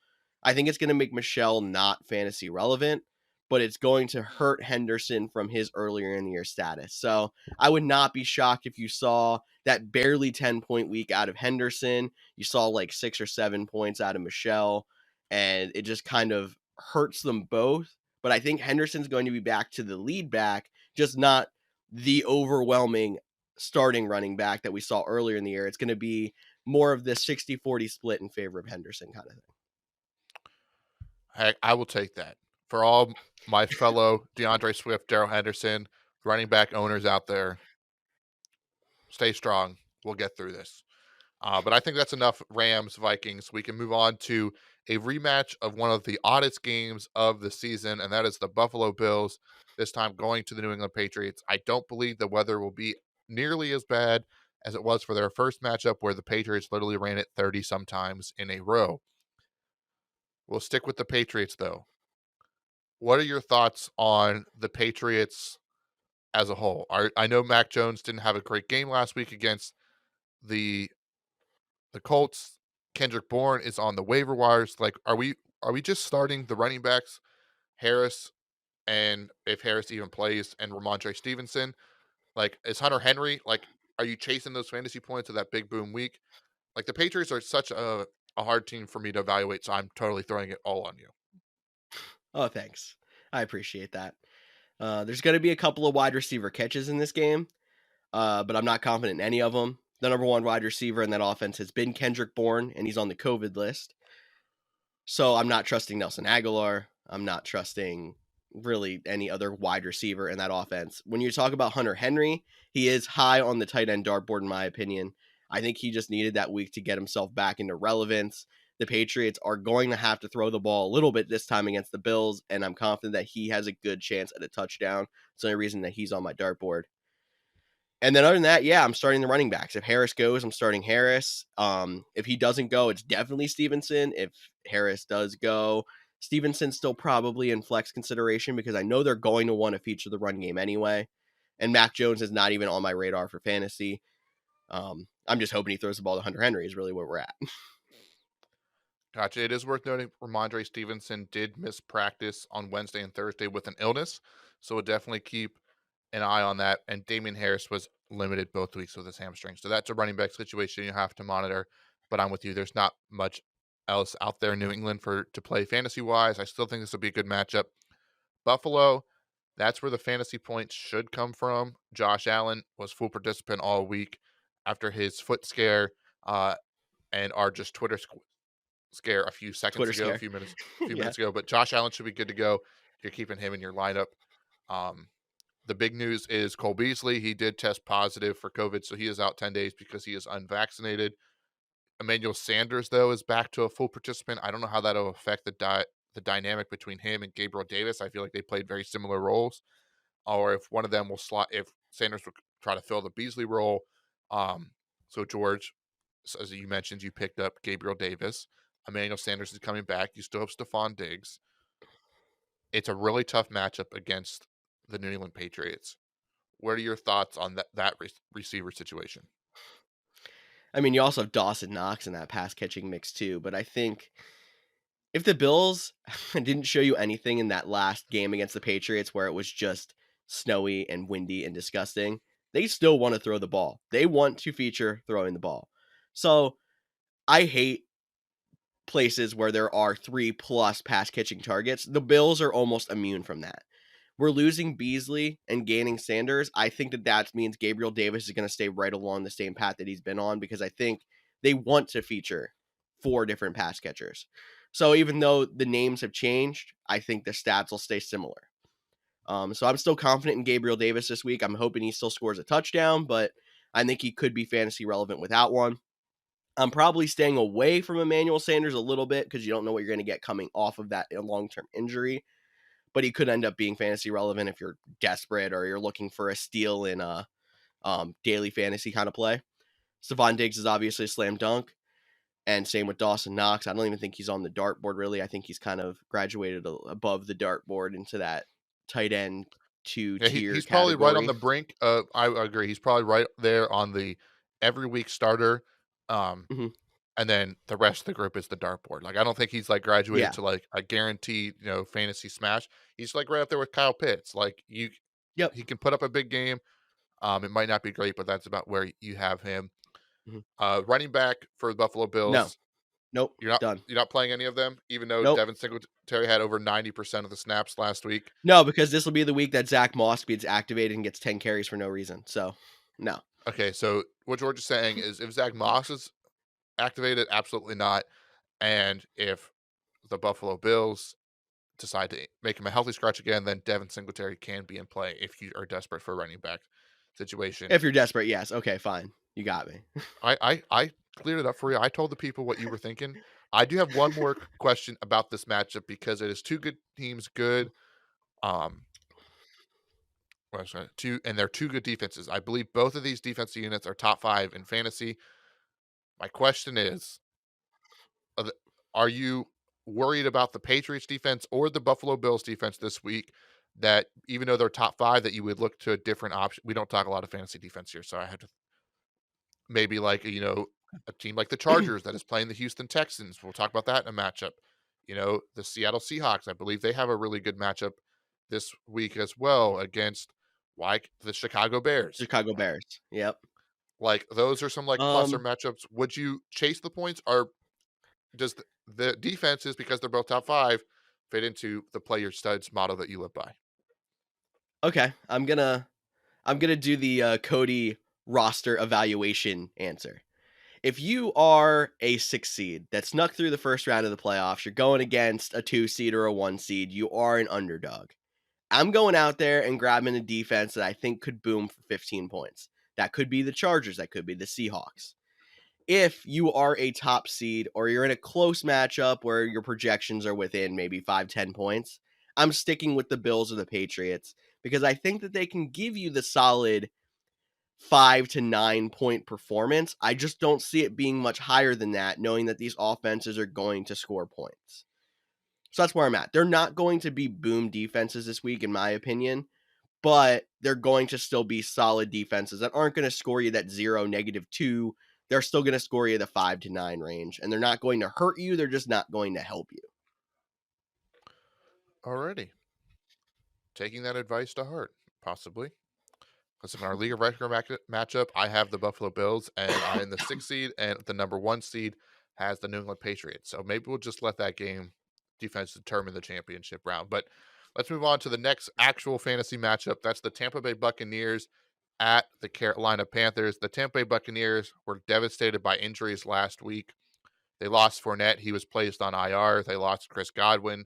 I think it's going to make Michelle not fantasy relevant, but it's going to hurt Henderson from his earlier in the year status. So I would not be shocked if you saw that barely 10-point week out of Henderson. You saw like 6 or 7 points out of Michelle, and it just kind of hurts them both. But I think Henderson's going to be back to the lead back, just not the overwhelming starting running back that we saw earlier in the year. It's going to be more of this 60-40 split in favor of Henderson kind of thing. Heck, I will take that. For all my fellow DeAndre Swift, Daryl Henderson, running back owners out there, stay strong. We'll get through this. But I think that's enough Rams, Vikings. We can move on to a rematch of one of the oddest games of the season, and that is the Buffalo Bills, this time going to the New England Patriots. I don't believe the weather will be nearly as bad as it was for their first matchup where the Patriots literally ran it 30 sometimes in a row. We'll stick with the Patriots, though. What are your thoughts on the Patriots as a whole? I know Mac Jones didn't have a great game last week against the Colts. Kendrick Bourne is on the waiver wires. Like, are we just starting the running backs, Harris, and if Harris even plays, and Ramondre Stevenson? Like, is Hunter Henry, like, are you chasing those fantasy points of that big boom week? Like, the Patriots are such a hard team for me to evaluate, so I'm totally throwing it all on you. Oh, thanks. I appreciate that. There's going to be a couple of wide receiver catches in this game, but I'm not confident in any of them. The number one wide receiver in that offense has been Kendrick Bourne, and he's on the COVID list. So I'm not trusting Nelson Aguilar. I'm not trusting really any other wide receiver in that offense. When you talk about Hunter Henry, he is high on the tight end dartboard, in my opinion. I think he just needed that week to get himself back into relevance. The Patriots are going to have to throw the ball a little bit this time against the Bills, and I'm confident that he has a good chance at a touchdown. It's the only reason that he's on my dartboard. And then other than that, yeah, I'm starting the running backs. If Harris goes, I'm starting Harris. If he doesn't go, it's definitely Stevenson. If Harris does go, Stevenson's still probably in flex consideration because I know they're going to want to feature the run game anyway. And Mac Jones is not even on my radar for fantasy. I'm just hoping he throws the ball to Hunter Henry is really where we're at. Gotcha. It is worth noting Ramondre Stevenson did miss practice on Wednesday and Thursday with an illness, so we'll definitely keep an eye on that. And Damian Harris was limited both weeks with his hamstring, so that's a running back situation you have to monitor. But I'm with you. There's not much else out there in New England to play fantasy-wise. I still think this will be a good matchup. Buffalo, that's where the fantasy points should come from. Josh Allen was full participant all week after his foot scare and our just Twitter scare a few seconds Twitter ago, scare. a few minutes Yeah. minutes ago. But Josh Allen should be good to go. You're keeping him in your lineup. The big news is Cole Beasley. He did test positive for COVID, so he is out 10 days because he is unvaccinated. Emmanuel Sanders, though, is back to a full participant. I don't know how that'll affect the dynamic between him and Gabriel Davis. I feel like they played very similar roles. Or if one of them will slot, if Sanders will try to fill the Beasley role. So George, as you mentioned, you picked up Gabriel Davis. Emmanuel Sanders is coming back. You still have Stephon Diggs. It's a really tough matchup against the New England Patriots. What are your thoughts on that receiver situation? I mean, you also have Dawson Knox in that pass catching mix too, but I think if the Bills didn't show you anything in that last game against the Patriots where it was just snowy and windy and disgusting, they still want to throw the ball. They want to feature throwing the ball. So I hate places where there are 3+ pass catching targets. The Bills are almost immune from that. We're losing Beasley and gaining Sanders. I think that means Gabriel Davis is going to stay right along the same path that he's been on because I think they want to feature 4 different pass catchers. So even though the names have changed, I think the stats will stay similar. So I'm still confident in Gabriel Davis this week. I'm hoping he still scores a touchdown, but I think he could be fantasy relevant without one. I'm probably staying away from Emmanuel Sanders a little bit because you don't know what you're going to get coming off of that long-term injury. But he could end up being fantasy relevant if you're desperate or you're looking for a steal in a daily fantasy kind of play. Stephon Diggs is obviously a slam dunk. And same with Dawson Knox. I don't even think he's on the dartboard, really. I think he's kind of graduated above the dartboard into that tight end Yeah, two-tier he's probably right on category. the brink of I agree, he's probably right there on the every week starter, Mhm. and then the rest of the group is the dartboard. Like, I don't think he's, like, graduated Yeah. to, like, a guaranteed, fantasy smash. He's, like, right up there with Kyle Pitts. Like, Yep. he can put up a big game. It might not be great, but that's about where you have him. Mhm. Running back for the Buffalo No. Bills, Nope. you're not Done. you're not playing any of them, even though Nope. Devin Singletary had over 90% of the snaps last week. No, because this will be the week that Zach Moss gets activated and gets 10 carries for no reason. So, no. Okay, so what George is saying is if Zach Moss is activated, absolutely not. And if the Buffalo Bills decide to make him a healthy scratch again, then Devin Singletary can be in play if you are desperate for a running back situation. If you're desperate, yes. Okay, fine. You got me. I cleared it up for you. I told the people what you were thinking. I do have one more question about this matchup because it is two good teams, good um and they're two good defenses. I believe both of these defensive units are top 5 in fantasy. My question is, are the- are you worried about the Patriots defense or the Buffalo Bills defense this week that even though they're top 5 that you would look to a different option? We don't talk a lot of fantasy defense here, so I had to maybe like, a team like the Chargers that is playing the Houston Texans. We'll talk about that in a matchup. The Seattle Seahawks, I believe they have a really good matchup this week as well against like the Chicago Bears. Chicago Bears. Yep. Like those are some like cluster Um, matchups. Would you chase the points or does the defenses, because they're both top 5, fit into the play your studs model that you live by? okay. I'm gonna do the Cody roster evaluation answer. If you are a 6 seed that snuck through the first round of the playoffs, you're going against a 2 seed or a 1 seed, you are an underdog. I'm going out there and grabbing a defense that I think could boom for 15 points. That could be the Chargers, that could be the Seahawks. If you are a top seed or you're in a close matchup where your projections are within maybe 5-10 points, I'm sticking with the Bills or the Patriots because I think that they can give you the solid 5 to 9 point performance. I just don't see it being much higher than that, knowing that these offenses are going to score points. So that's where I'm at. They're not going to be boom defenses this week, in my opinion, but they're going to still be solid defenses that aren't going to score you that 0, -2. They're still going to score you the 5 to 9 range, and they're not going to hurt you. They're just not going to help you. Alrighty. Taking that advice to heart, possibly. Because in our league of record matchup, I have the Buffalo Bills, and I'm in the 6th seed, and the number 1 seed has the New England Patriots. So maybe we'll just let that game defense determine the championship round. But let's move on to the next actual fantasy matchup. That's the Tampa Bay Buccaneers at the Carolina Panthers. The Tampa Bay Buccaneers were devastated by injuries last week. They lost Fournette. He was placed on IR. They lost Chris Godwin.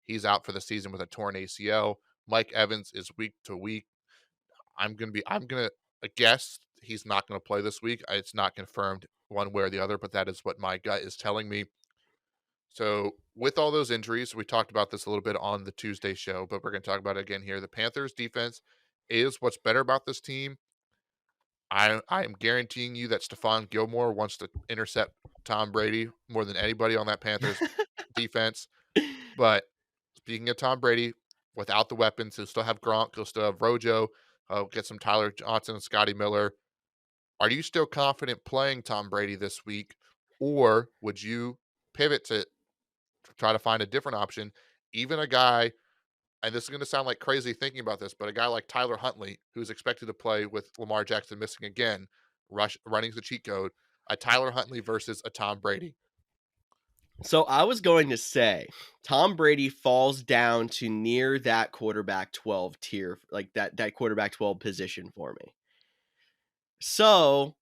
He's out for the season with a torn ACL. Mike Evans is week to week. I'm gonna guess he's not gonna play this week. It's not confirmed one way or the other, but that is what my gut is telling me. So with all those injuries, we talked about this a little bit on the Tuesday show, but we're gonna talk about it again here. The Panthers defense is what's better about this team. I am guaranteeing you that Stephon Gilmore wants to intercept Tom Brady more than anybody on that Panthers defense. But speaking of Tom Brady, without the weapons, he'll still have Gronk, he'll still have Rojo, get some Tyler Johnson and Scotty Miller. Are you still confident playing Tom Brady this week, or would you pivot to try to find a different option? Even a guy, and this is going to sound like crazy thinking about this, but a guy like Tyler Huntley, who's expected to play with Lamar Jackson missing again, running the cheat code, a Tyler Huntley versus a Tom Brady. So I was going to say Tom Brady falls down to near that quarterback 12 tier, like that quarterback 12 position for me. So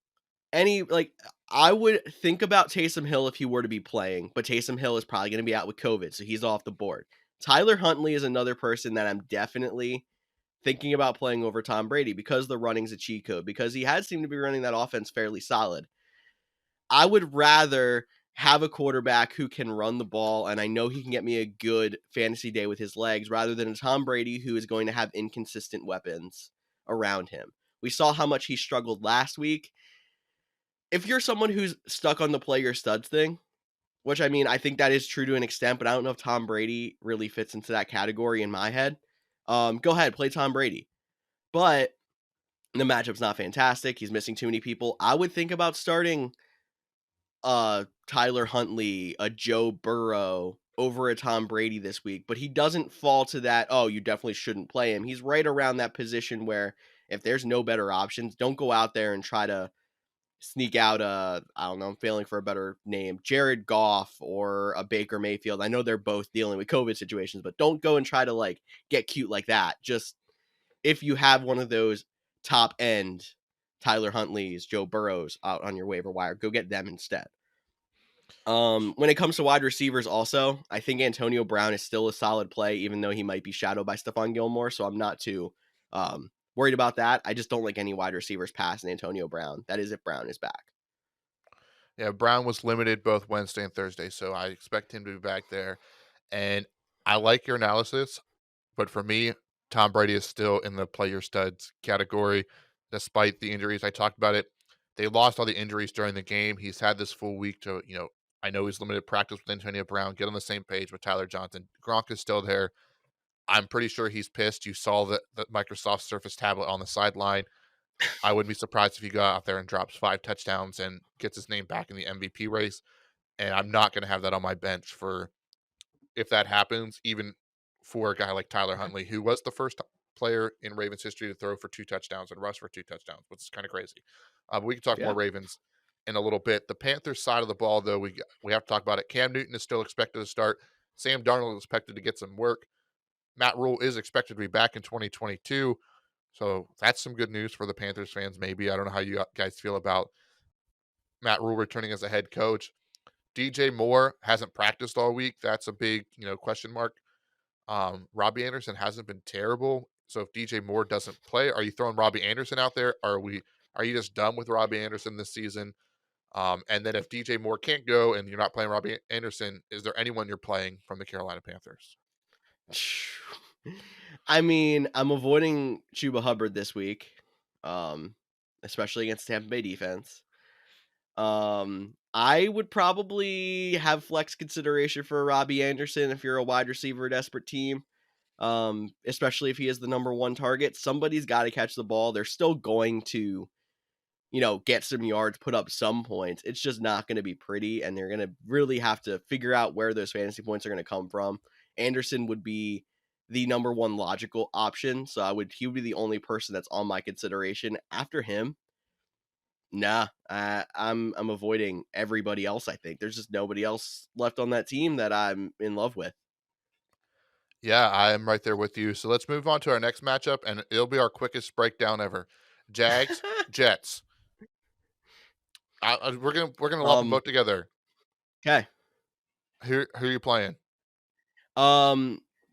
I would think about Taysom Hill if he were to be playing, but Taysom Hill is probably going to be out with COVID, so he's off the board. Tyler Huntley is another person that I'm definitely thinking about playing over Tom Brady because the running's a cheat code, because he has seemed to be running that offense fairly solid. I would rather have a quarterback who can run the ball, and I know he can get me a good fantasy day with his legs, rather than a Tom Brady who is going to have inconsistent weapons around him. We saw how much he struggled last week. if you're someone who's stuck on the play your studs thing, which I mean, I think that is true to an extent, but I don't know if Tom Brady really fits into that category in my head. Go ahead, play Tom Brady. But the matchup's not fantastic. He's missing too many people. I would think about starting Tyler Huntley, a Joe Burrow over a Tom Brady this week, but he doesn't fall to that, oh, you definitely shouldn't play him. He's right around that position where if there's no better options, don't go out there and try to sneak out I don't know, I'm failing for a better name, Jared Goff or a Baker Mayfield. I know they're both dealing with COVID situations, but don't go and try to like get cute like that. Just if you have one of those top end Tyler Huntley's, Joe Burrows out on your waiver wire, go get them instead. When it comes to wide receivers also, I think Antonio Brown is still a solid play, even though he might be shadowed by Stephon Gilmore. So I'm not too worried about that. I just don't like any wide receivers past Antonio Brown. That is if Brown is back. Yeah, Brown was limited both Wednesday and Thursday, so I expect him to be back there. And I like your analysis, but for me, Tom Brady is still in the play your studs category, despite the injuries. I talked about it. They lost all the injuries during the game. He's had this full week to, I know he's limited practice with Antonio Brown, get on the same page with Tyler Johnson. Gronk is still there. I'm pretty sure he's pissed. You saw the Microsoft Surface tablet on the sideline. I wouldn't be surprised if he got out there and drops 5 touchdowns and gets his name back in the MVP race. And I'm not going to have that on my bench for if that happens, even for a guy like Tyler Huntley, who was the first player in Ravens history to throw for 2 touchdowns and rush for 2 touchdowns, which is kind of crazy. But we can talk more Ravens in a little bit. The Panthers side of the ball, though, we have to talk about it. Cam Newton is still expected to start. Sam Darnold is expected to get some work. Matt Rule is expected to be back in 2022. So that's some good news for the Panthers fans, maybe. I don't know how you guys feel about Matt Rule returning as a head coach. DJ Moore hasn't practiced all week. That's a big, question mark. Robbie Anderson hasn't been terrible. So if DJ Moore doesn't play, are you throwing Robbie Anderson out there? Are you just done with Robbie Anderson this season? And then if DJ Moore can't go and you're not playing Robbie Anderson, is there anyone you're playing from the Carolina Panthers? I mean, I'm avoiding Chuba Hubbard this week, especially against Tampa Bay defense. I would probably have flex consideration for Robbie Anderson if you're a wide receiver desperate team, especially if he is the number 1 target. Somebody's got to catch the ball. They're still going to, get some yards, put up some points. It's just not going to be pretty, and they're going to really have to figure out where those fantasy points are going to come from. Anderson would be the number 1 logical option, so he would be the only person that's on my consideration. After him, nah, I'm avoiding everybody else. I think there's just nobody else left on that team that I'm in love with. Yeah, I'm right there with you. So let's move on to our next matchup, and it'll be our quickest breakdown ever. Jags, Jets. We're gonna lump them both together. Okay. Who are you playing?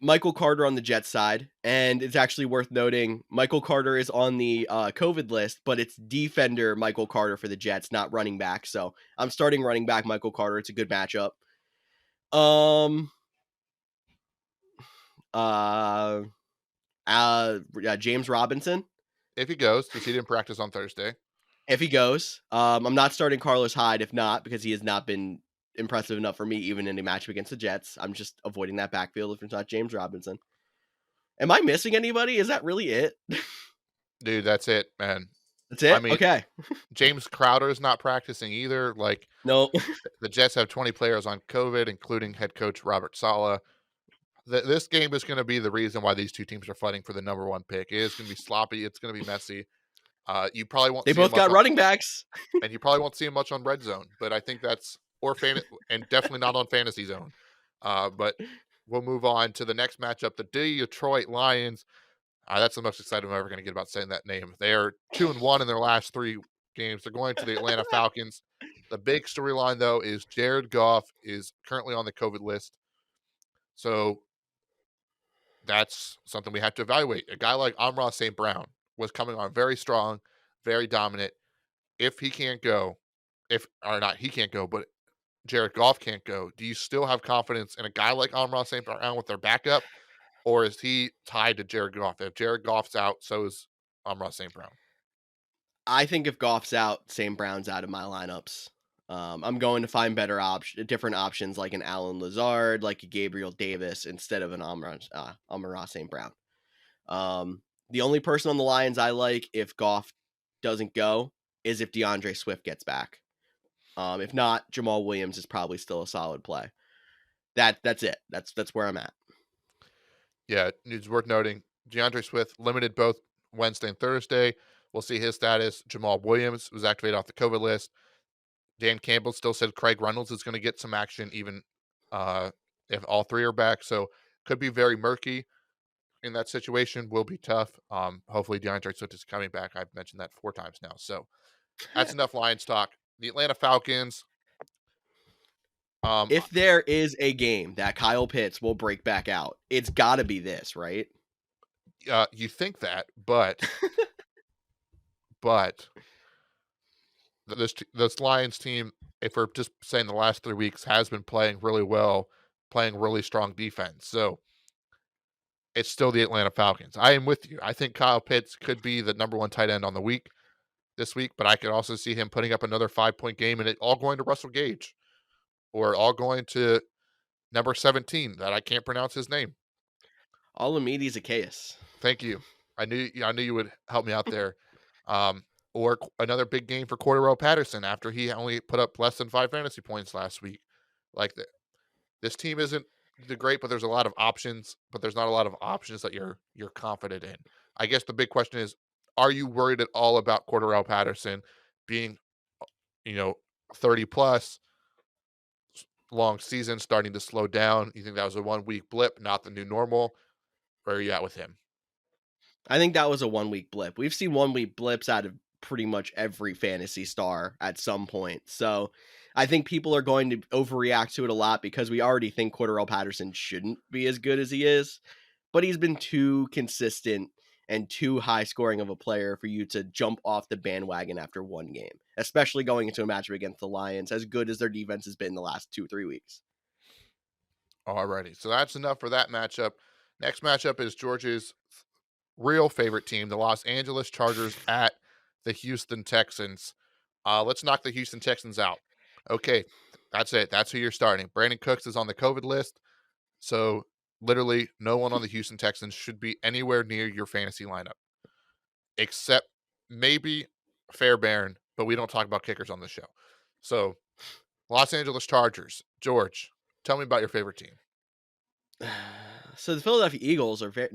Michael Carter on the Jets side, and it's actually worth noting Michael Carter is on the COVID list, but it's defender Michael Carter for the Jets, not running back. So I'm starting running back Michael Carter. It's a good matchup. James Robinson. If he goes, because he didn't practice on Thursday. If he goes, I'm not starting Carlos Hyde if not, because he has not been impressive enough for me, even in a matchup against the Jets. I'm just avoiding that backfield if it's not James Robinson. Am I missing anybody? Is that really it? Dude, that's it, man. That's it? I mean, okay. James Crowder is not practicing either. Like, no. The Jets have 20 players on COVID, including head coach Robert Saleh. This game is going to be the reason why these two teams are fighting for the number 1 pick. It is going to be sloppy. It's going to be messy. You probably won't. They both got running backs, and you probably won't see him much on Red Zone. But I think that's and definitely not on Fantasy Zone. But we'll move on to the next matchup: the Detroit Lions. That's the most excited I'm ever going to get about saying that name. They are 2-1 in their last 3 games. They're going to the Atlanta Falcons. The big storyline, though, is Jared Goff is currently on the COVID list. So that's something we have to evaluate. A guy like Amon-Ra St. Brown was coming on very strong, very dominant. If he can't go, he can't go, but Jared Goff can't go, do you still have confidence in a guy like Amon-Ra St. Brown with their backup, or is he tied to Jared Goff? If Jared Goff's out, so is Amon-Ra St. Brown. I think if Goff's out, St. Brown's out of my lineups. I'm going to find different options like an Alan Lazard, like a Gabriel Davis instead of an Amon-Ra St. Brown. The only person on the Lions I like if Goff doesn't go is if DeAndre Swift gets back. If not, Jamal Williams is probably still a solid play. That's it. That's where I'm at. Yeah, it's worth noting DeAndre Swift limited both Wednesday and Thursday. We'll see his status. Jamal Williams was activated off the COVID list. Dan Campbell still said Craig Reynolds is going to get some action even if all three are back. So could be very murky in that situation. Will be tough. Hopefully DeAndre Swift is coming back. I've mentioned that 4 times now. So that's enough Lions talk. The Atlanta Falcons. If there is a game that Kyle Pitts will break back out, it's got to be this, right? You think that, but but this Lions team, if we're just saying the last 3 weeks, has been playing really well, playing really strong defense. So it's still the Atlanta Falcons. I am with you. I think Kyle Pitts could be the number 1 tight end on the week this week, but I could also see him putting up another 5-point game and it all going to Russell Gage or all going to number 17 that I can't pronounce his name. Olamide Zaccheaus. Thank you. I knew you would help me out there. Or another big game for Cordero Patterson after he only put up less than 5 fantasy points last week. Like this team isn't the great, but there's a lot of options, but there's not a lot of options that you're confident in. I guess the big question is, are you worried at all about Cordero Patterson being, 30 plus long season starting to slow down? You think that was a 1-week blip, not the new normal? Where are you at with him? I think that was a 1-week blip. We've seen 1-week blips out of pretty much every fantasy star at some point. So I think people are going to overreact to it a lot because we already think Cordero Patterson shouldn't be as good as he is, but he's been too consistent and too high scoring of a player for you to jump off the bandwagon after one game, especially going into a matchup against the Lions, as good as their defense has been the last 2-3 weeks. Alrighty, so that's enough for that matchup. Next matchup is George's real favorite team, the Los Angeles Chargers at the Houston Texans. Let's knock the Houston Texans out. Okay, that's it. That's who you're starting. Brandon Cooks is on the COVID list, so literally no one on the Houston Texans should be anywhere near your fantasy lineup, except maybe Fairbairn, but we don't talk about kickers on the show. So, Los Angeles Chargers. George, tell me about your favorite team. So the Philadelphia Eagles are very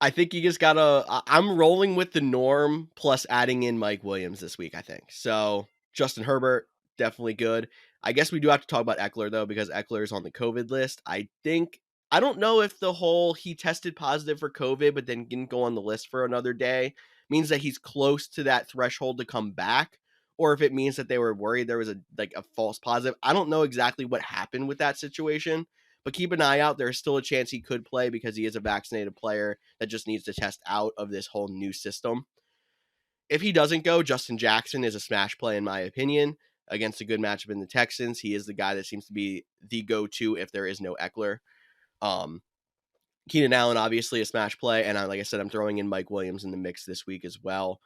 I think you just gotta. I'm rolling with the norm plus adding in Mike Williams this week. I think so. Justin Herbert definitely good. I guess we do have to talk about Eckler though because Eckler is on the COVID list. I don't know if the whole he tested positive for COVID but then didn't go on the list for another day means that he's close to that threshold to come back, or if it means that they were worried there was a false positive. I don't know exactly what happened with that situation. But keep an eye out. There's still a chance he could play because he is a vaccinated player that just needs to test out of this whole new system. If he doesn't go, Justin Jackson is a smash play, in my opinion, against a good matchup in the Texans. He is the guy that seems to be the go-to if there is no Eckler. Keenan Allen, obviously, a smash play. And like I said, I'm throwing in Mike Williams in the mix this week as well.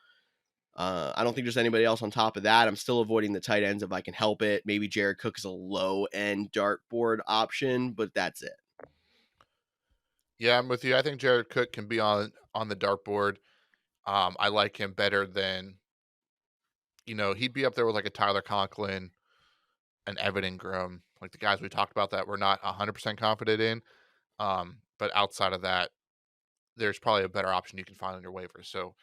I don't think there's anybody else on top of that. I'm still avoiding the tight ends if I can help it. Maybe Jared Cook is a low-end dartboard option, but that's it. Yeah, I'm with you. I think Jared Cook can be on the dartboard. I like him better than, he'd be up there with like a Tyler Conklin, an Evan Ingram, like the guys we talked about that we're not 100% confident in. But outside of that, there's probably a better option you can find on your waivers. So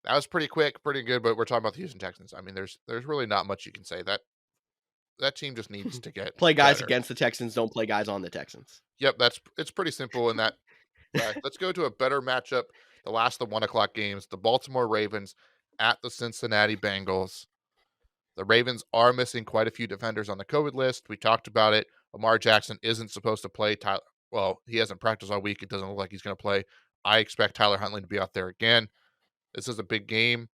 that was pretty quick, pretty good, but we're talking about the Houston Texans. I mean, there's really not much you can say. That team just needs to get play guys better. Against the Texans, don't play guys on the Texans. Yep, it's pretty simple in that. Let's go to a better matchup. The last of the 1:00 games, the Baltimore Ravens at the Cincinnati Bengals. The Ravens are missing quite a few defenders on the COVID list. We talked about it. Lamar Jackson isn't supposed to play. He hasn't practiced all week. It doesn't look like he's going to play. I expect Tyler Huntley to be out there again. This is a big game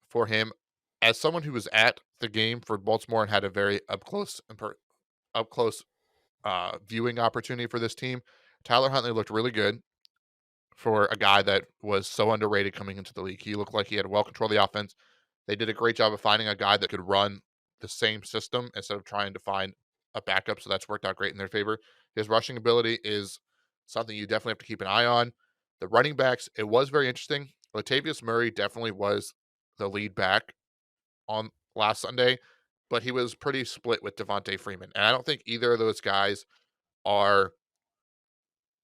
for him. As someone who was at the game for Baltimore and had a very up close viewing opportunity for this team, Tyler Huntley looked really good. for a guy that was so underrated coming into the league. He looked like he had well control of the offense. They did a great job of finding a guy that could run the same system instead of trying to find a backup, so that's worked out great in their favor. His rushing ability is something you definitely have to keep an eye on. The running backs, it was very interesting. Latavius Murray definitely was the lead back on last Sunday, but he was pretty split with Devontae Freeman. And I don't think either of those guys are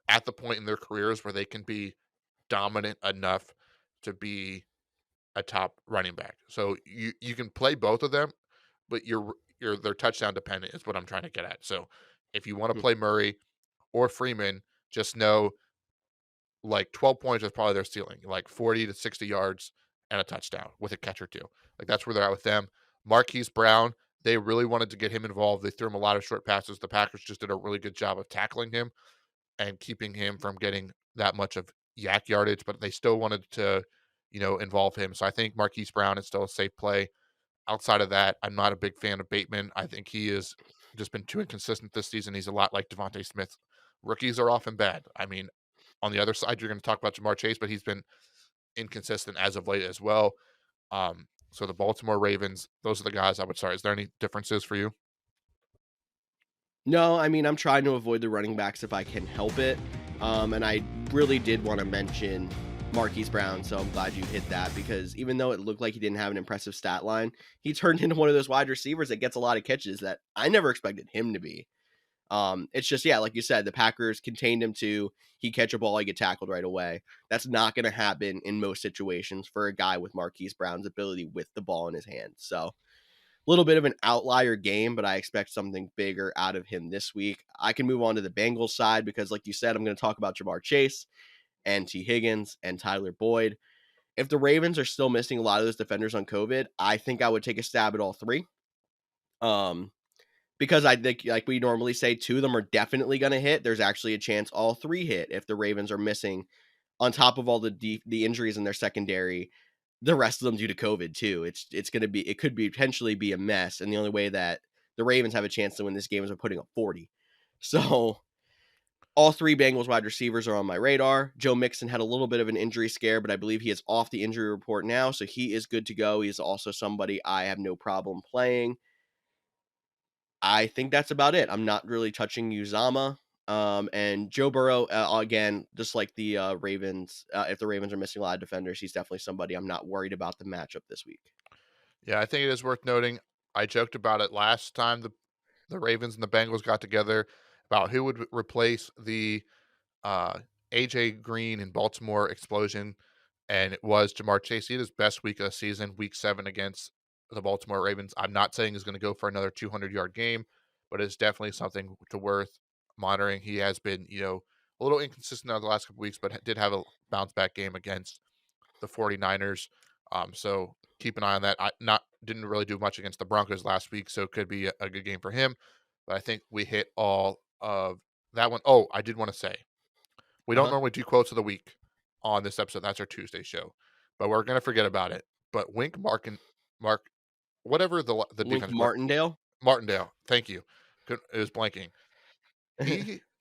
at the point in their careers where they can be dominant enough to be a top running back. So you can play both of them, but they're touchdown dependent is what I'm trying to get at. So if you want to Hmm. play Murray or Freeman, just know like 12 points is probably their ceiling, like 40 to 60 yards and a touchdown with a catch or two. Like that's where they're at with them. Marquis Brown, they really wanted to get him involved. They threw him a lot of short passes. The Packers just did a really good job of tackling him and keeping him from getting that much of yak yardage, but they still wanted to, involve him. So I think Marquise Brown is still a safe play. Outside of that, I'm not a big fan of Bateman. I think he has just been too inconsistent this season. He's a lot like Devante Smith. Rookies are often bad. I mean, on the other side, you're going to talk about Jamar Chase, but he's been inconsistent as of late as well. So the Baltimore Ravens, those are the guys I would start. Is there any differences for you? No, I mean, I'm trying to avoid the running backs if I can help it. And I really did want to mention Marquise Brown, so I'm glad you hit that because even though it looked like he didn't have an impressive stat line, he turned into one of those wide receivers that gets a lot of catches that I never expected him to be. It's just, yeah, like you said, the Packers contained him to he catch a ball, he get tackled right away. That's not going to happen in most situations for a guy with Marquise Brown's ability with the ball in his hand. So little bit of an outlier game, but I expect something bigger out of him this week. I can move on to the Bengals side because, like you said, I'm going to talk about Jamar Chase and T. Higgins and Tyler Boyd. If the Ravens are still missing a lot of those defenders on COVID, I think I would take a stab at all three. Because I think, like we normally say, two of them are definitely going to hit. There's actually a chance all three hit if the Ravens are missing, on top of all the injuries in their secondary, the rest of them due to COVID too. It's going to be, it could be potentially be a mess. And the only way that the Ravens have a chance to win this game is by putting up 40. So all three Bengals wide receivers are on my radar. Joe Mixon had a little bit of an injury scare, but I believe he is off the injury report now. So he is good to go. He's also somebody I have no problem playing. I think that's about it. I'm not really touching Uzama. And Joe Burrow, again, just like the Ravens, if the Ravens are missing a lot of defenders, he's definitely somebody I'm not worried about the matchup this week. Yeah, I think it is worth noting. I joked about it last time the Ravens and the Bengals got together about who would replace the uh, AJ Green in Baltimore explosion, and it was Jamar Chase. He had his best week of the season, week 7 against the Baltimore Ravens. I'm not saying he's going to go for another 200-yard game, but it's definitely something to worth monitoring. He has been, a little inconsistent over the last couple weeks, but did have a bounce back game against the 49ers. So keep an eye on that. I not didn't really do much against the Broncos last week, so it could be a good game for him. But I think we hit all of that one. Oh, I did want to say we don't Uh-huh. normally do quotes of the week on this episode. That's our Tuesday show, but we're gonna forget about it. But Wink Mark, whatever the Link defense court Martindale. Martindale. Thank you. It was blanking.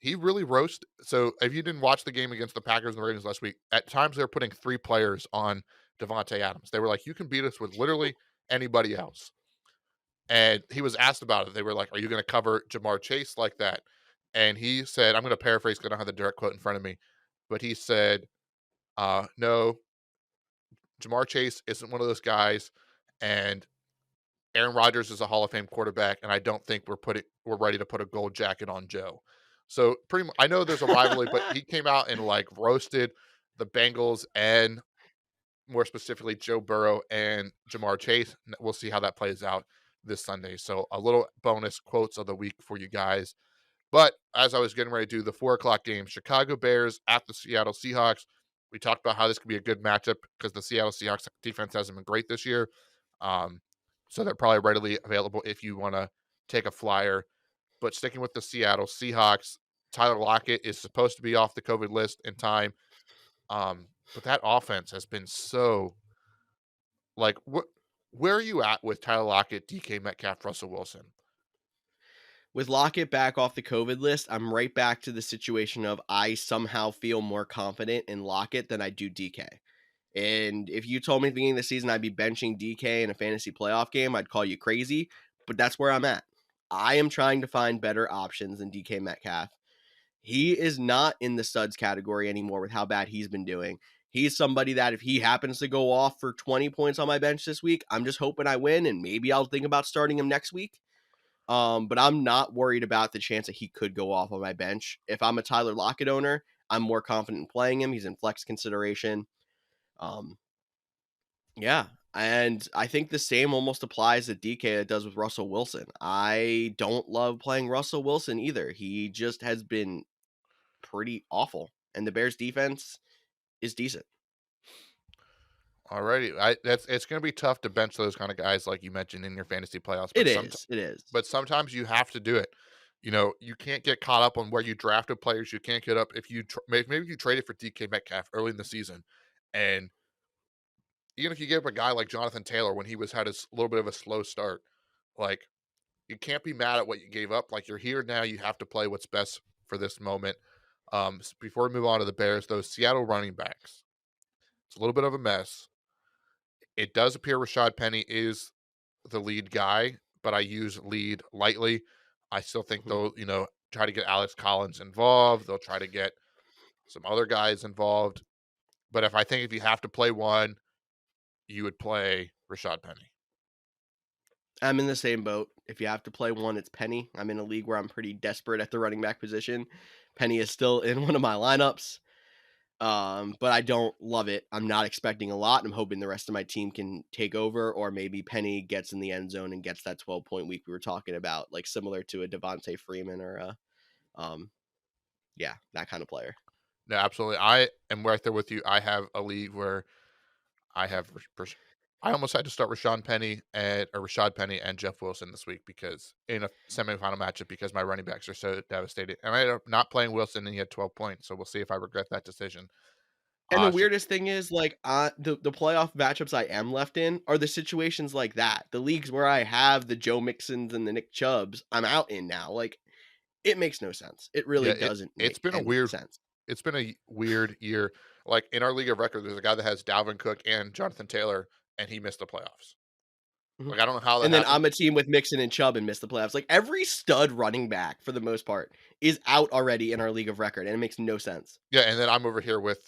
He really roast. So if you didn't watch the game against the Packers and the Ravens last week, at times they were putting 3 players on Devontae Adams. They were like, you can beat us with literally anybody else. And he was asked about it. They were like, are you going to cover Jamar Chase like that? And he said, I'm going to paraphrase because I don't have the direct quote in front of me, but he said, no, Jamar Chase isn't one of those guys, and Aaron Rodgers is a Hall of Fame quarterback, and I don't think we're ready to put a gold jacket on Joe. So pretty much, I know there's a rivalry, but he came out and like roasted the Bengals and more specifically Joe Burrow and Jamar Chase. We'll see how that plays out this Sunday. So a little bonus quotes of the week for you guys. But as I was getting ready to do the 4 o'clock game, Chicago Bears at the Seattle Seahawks. We talked about how this could be a good matchup because the Seattle Seahawks defense hasn't been great this year. Um, so they're probably readily available if you want to take a flyer. But sticking with the Seattle Seahawks, Tyler Lockett is supposed to be off the COVID list in time. But that offense has been so where are you at with Tyler Lockett, DK Metcalf, Russell Wilson? With Lockett back off the COVID list, I'm right back to the situation of I somehow feel more confident in Lockett than I do DK. And if you told me at the beginning of the season I'd be benching DK in a fantasy playoff game, I'd call you crazy. But that's where I'm at. I am trying to find better options than DK Metcalf. He is not in the studs category anymore with how bad he's been doing. He's somebody that if he happens to go off for 20 points on my bench this week, I'm just hoping I win, and maybe I'll think about starting him next week. But I'm not worried about the chance that he could go off on my bench. If I'm a Tyler Lockett owner, I'm more confident in playing him. He's in flex consideration. Um, yeah. And I think the same almost applies to DK that does with Russell Wilson. I don't love playing Russell Wilson either. He just has been pretty awful. And the Bears defense is decent. Alrighty, it's going to be tough to bench those kind of guys like you mentioned in your fantasy playoffs. It is. It is. But sometimes you have to do it. You can't get caught up on where you drafted players. You can't get up if you maybe you traded for DK Metcalf early in the season, and even if you give a guy like Jonathan Taylor when he had a little bit of a slow start, like you can't be mad at what you gave up. Like you're here now, you have to play what's best for this moment. Before we move on to the Bears, those Seattle running backs, it's a little bit of a mess. It does appear Rashad Penny is the lead guy, but I use lead lightly. I still think they'll, try to get Alex Collins involved. They'll try to get some other guys involved. But if you have to play one, you would play Rashad Penny. I'm in the same boat. If you have to play one, it's Penny. I'm in a league where I'm pretty desperate at the running back position. Penny is still in one of my lineups. But I don't love it. I'm not expecting a lot. I'm hoping the rest of my team can take over, or maybe Penny gets in the end zone and gets that 12-point week we were talking about, like similar to a Devontae Freeman or that kind of player. No, absolutely. I am right there with you. I have a league where I almost had to start Rashad Penny and Jeff Wilson this week because in a semifinal matchup because my running backs are so devastated. And I ended up not playing Wilson and he had 12 points. So we'll see if I regret that decision. And the weirdest thing is, like, the playoff matchups I am left in are the situations like that. The leagues where I have the Joe Mixons and the Nick Chubbs, I'm out in now. Like, it makes no sense. It really doesn't make any sense. It's been a weird year. Like, in our league of record, there's a guy that has Dalvin Cook and Jonathan Taylor, and he missed the playoffs. Mhm. Like, I don't know how that And then happened. I'm a team with Mixon and Chubb and missed the playoffs. Like, every stud running back, for the most part, is out already in our league of record, and it makes no sense. Yeah, and then I'm over here with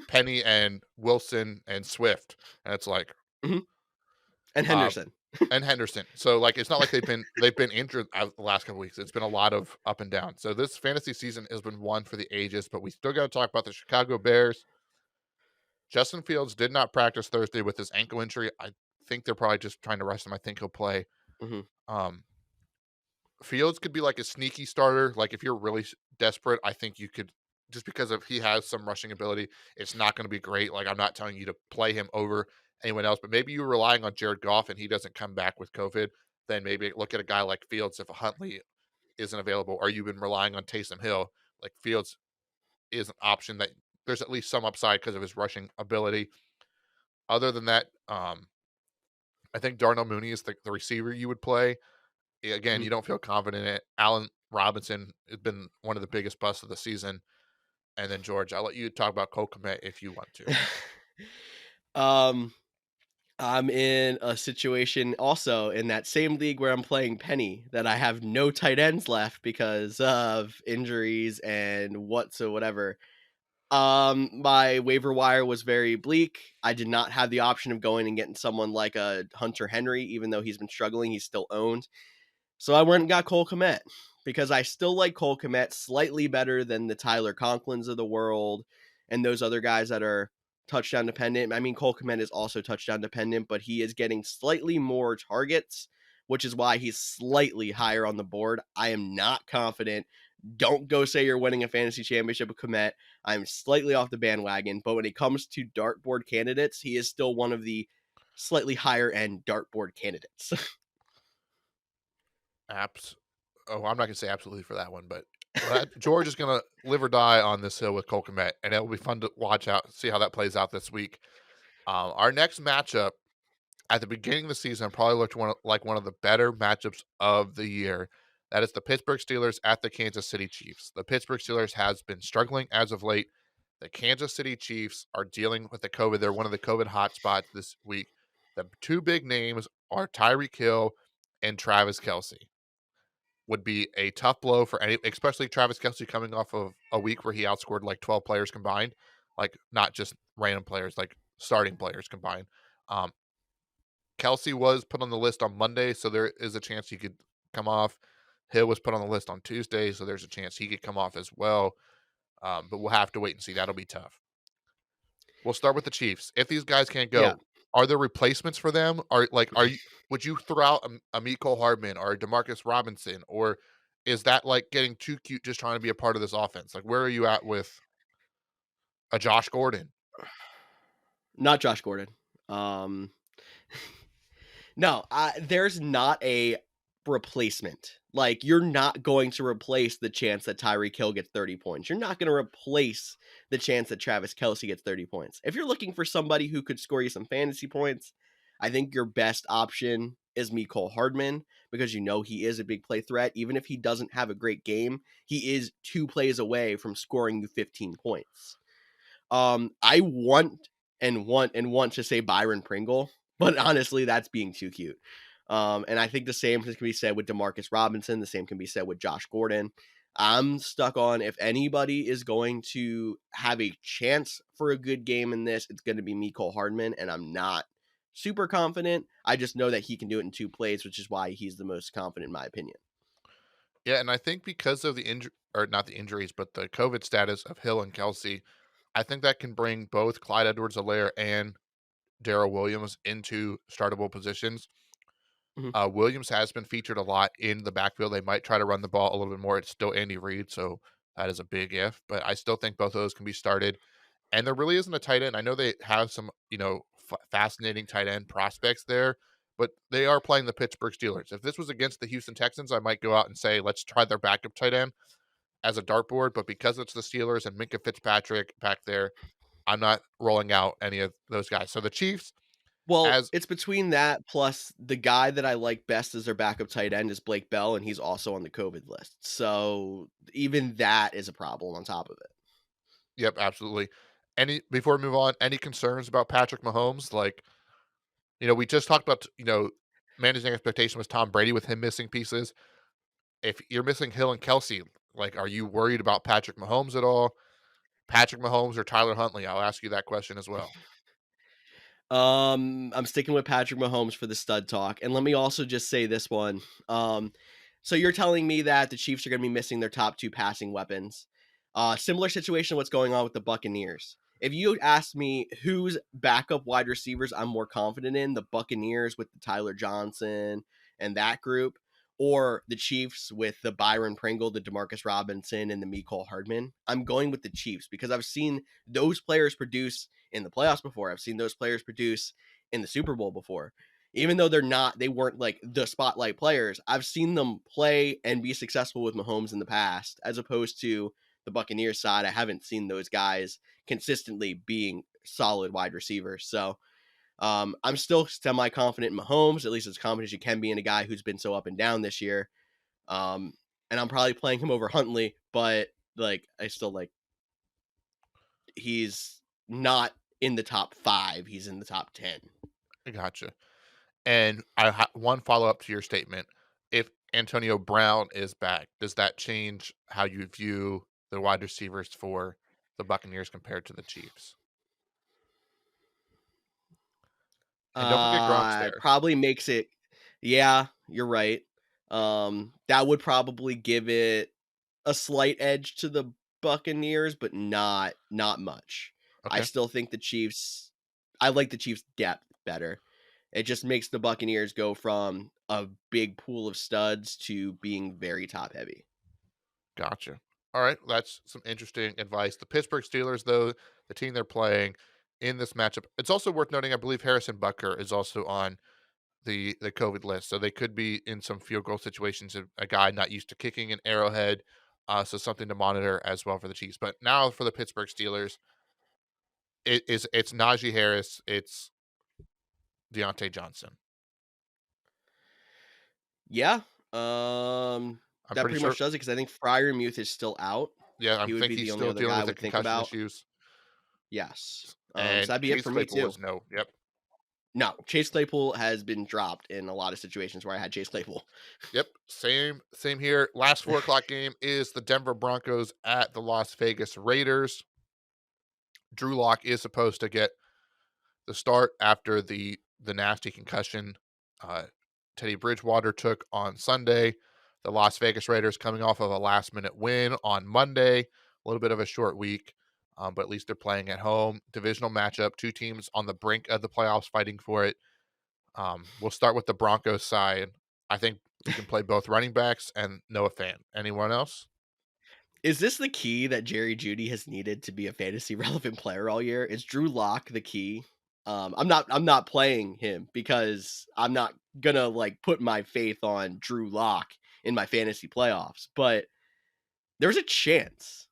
Penny and Wilson and Swift, and it's like And Henderson. and Henderson. So, like, it's not like they've been injured the last couple weeks. It's been a lot of up and down. So this fantasy season has been one for the ages, but we still got to talk about the Chicago Bears. Justin Fields did not practice Thursday with his ankle injury. I think they're probably just trying to rest him. I think he'll play. Fields could be like a sneaky starter. Like if you're really desperate, I think you could, just because he has some rushing ability. It's not going to be great. Like I'm not telling you to play him over anyone else, but maybe you're relying on Jared Goff and he doesn't come back with COVID. Then maybe look at a guy like Fields if Huntley isn't available, or you've been relying on Taysom Hill. Like Fields is an option that there's at least some upside because of his rushing ability. Other than that, I think Darnell Mooney is the receiver you would play. Again, you don't feel confident in it. Allen Robinson has been one of the biggest busts of the season. And then George, I'll let you talk about Cole Kmet if you want to. I'm in a situation also in that same league where I'm playing Penny that I have no tight ends left because of injuries and whatsoever. My waiver wire was very bleak. I did not have the option of going and getting someone like a Hunter Henry, even though he's been struggling, he's still owned. So I went and got Cole Kmet because I still like Cole Kmet slightly better than the Tyler Conklins of the world and those other guys that are touchdown dependent. I mean, Cole Kmet is also touchdown dependent, but he is getting slightly more targets, which is why he's slightly higher on the board. I am not confident. Don't go say you're winning a fantasy championship with Kmet. I'm slightly off the bandwagon, but when it comes to dartboard candidates, he is still one of the slightly higher end dartboard candidates. I'm not going to say absolutely for that one, but George is going to live or die on this hill with Cole Kmet, and it will be fun to watch out, see how that plays out this week. Our next matchup at the beginning of the season probably looked like one of the better matchups of the year. That is the Pittsburgh Steelers at the Kansas City Chiefs. The Pittsburgh Steelers has been struggling as of late. The Kansas City Chiefs are dealing with the COVID. They're one of the COVID hotspots this week. The two big names are Tyreek Hill and Travis Kelce. Would be a tough blow for any, especially Travis Kelce coming off of a week where he outscored like 12 players combined, like not just random players, like starting players combined. Um, Kelce was put on the list on Monday, so there is a chance he could come off. Hill was put on the list on Tuesday, so there's a chance he could come off as well. But we'll have to wait and see. That'll be tough. We'll start with the Chiefs. If these guys can't Yeah. go, are there replacements for them? Are you would you throw out a Mecole Hardman or a Demarcus Robinson, or is that like getting too cute just trying to be a part of this offense? Like where are you at with a Josh Gordon? Not Josh Gordon. Um, no, there's not a replacement. Like, you're not going to replace the chance that Tyreek Hill gets 30 points. You're not going to replace the chance that Travis Kelce gets 30 points. If you're looking for somebody who could score you some fantasy points, I think your best option is Mecole Hardman, because you know he is a big play threat. Even if he doesn't have a great game, he is 2 plays away from scoring you 15 points. I want to say Byron Pringle, but honestly, that's being too cute. And I think the same can be said with Demarcus Robinson. The same can be said with Josh Gordon. I'm stuck on, if anybody is going to have a chance for a good game in this, it's going to be Mecole Hardman, and I'm not super confident. I just know that he can do it in 2 plays, which is why he's the most confident in my opinion. Yeah, and I think because of the injury, or not the injuries, but the COVID status of Hill and Kelsey, I think that can bring both Clyde Edwards-Helaire and Darrell Williams into startable positions. Mhm. Williams has been featured a lot in the backfield. They might try to run the ball a little bit more. It's still Andy Reid, so that is a big if. But I still think both of those can be started. And there really isn't a tight end. I know they have some, fascinating tight end prospects there, but they are playing the Pittsburgh Steelers. If this was against the Houston Texans, I might go out and say, let's try their backup tight end as a dartboard. But because it's the Steelers and Minka Fitzpatrick back there, I'm not rolling out any of those guys. So the Chiefs, Well, as it's between that plus the guy that I like best as their backup tight end is Blake Bell, and he's also on the COVID list. So even that is a problem on top of it. yep, absolutely. Any before we move on, any concerns about Patrick Mahomes? Like, we just talked about, managing expectation was Tom Brady with him missing pieces. If you're missing Hill and Kelsey, like, are you worried about Patrick Mahomes at all? Patrick Mahomes or Tyler Huntley? I'll ask you that question as well. I'm sticking with Patrick Mahomes for the stud talk. And let me also just say this one. So you're telling me that the Chiefs are going to be missing their top 2 passing weapons. Similar situation to what's going on with the Buccaneers. If you ask me whose backup wide receivers I'm more confident in, the Buccaneers with the Tyler Johnson and that group, or the Chiefs with the Byron Pringle, the Demarcus Robinson, and the Mecole Hardman, I'm going with the Chiefs because I've seen those players produce in the playoffs before. I've seen those players produce in the Super Bowl before. Even though they weren't like the spotlight players, I've seen them play and be successful with Mahomes in the past, as opposed to the Buccaneers side. I haven't seen those guys consistently being solid wide receivers. So I'm still semi confident in Mahomes, at least as confident as you can be in a guy who's been so up and down this year. Um, and I'm probably playing him over Huntley, but like I still like he's not in the top 5. He's in the top 10. I gotcha. And one follow up to your statement. If Antonio Brown is back, does that change how you view the wide receivers for the Buccaneers compared to the Chiefs? And don't forget Gronk's there. Probably makes it. Yeah, you're right. That would probably give it a slight edge to the Buccaneers, but not much. I Okay. still think the Chiefs. I like the Chiefs' depth better. It just makes the Buccaneers go from a big pool of studs to being very top heavy. Gotcha. All right, that's some interesting advice. The Pittsburgh Steelers, though, the team they're playing in this matchup, it's also worth noting. I believe Harrison Butker is also on the COVID list, so they could be in some field goal situations. A guy not used to kicking an Arrowhead, so something to monitor as well for the Chiefs. But now for the Pittsburgh Steelers, it's Najee Harris, it's Deontay Johnson. Yeah. Um, I'm That pretty pretty sure. much does it because I think Freiermuth is still out. Yeah, I He would think be he's the only still other dealing guy I with the would think concussion about. issues. Yes. So And that'd be it Chase for me Claypool too. is no. Yep. No, Chase Claypool has been dropped in a lot of situations where I had Chase Claypool. Yep. Same here. Last 4 o'clock game is the Denver Broncos at the Las Vegas Raiders. Drew Lock is supposed to get the start after the nasty concussion Teddy Bridgewater took on Sunday. The Las Vegas Raiders coming off of a last-minute win on Monday. A little bit of a short week, but at least they're playing at home. Divisional matchup, 2 teams on the brink of the playoffs fighting for it. We'll start with the Broncos side. I think we can play both running backs and Noah Fant. Anyone else? Is this the key that Jerry Jeudy has needed to be a fantasy relevant player all year? Is Drew Lock the key? I'm not playing him because I'm not gonna like put my faith on Drew Lock in my fantasy playoffs, but there's a chance.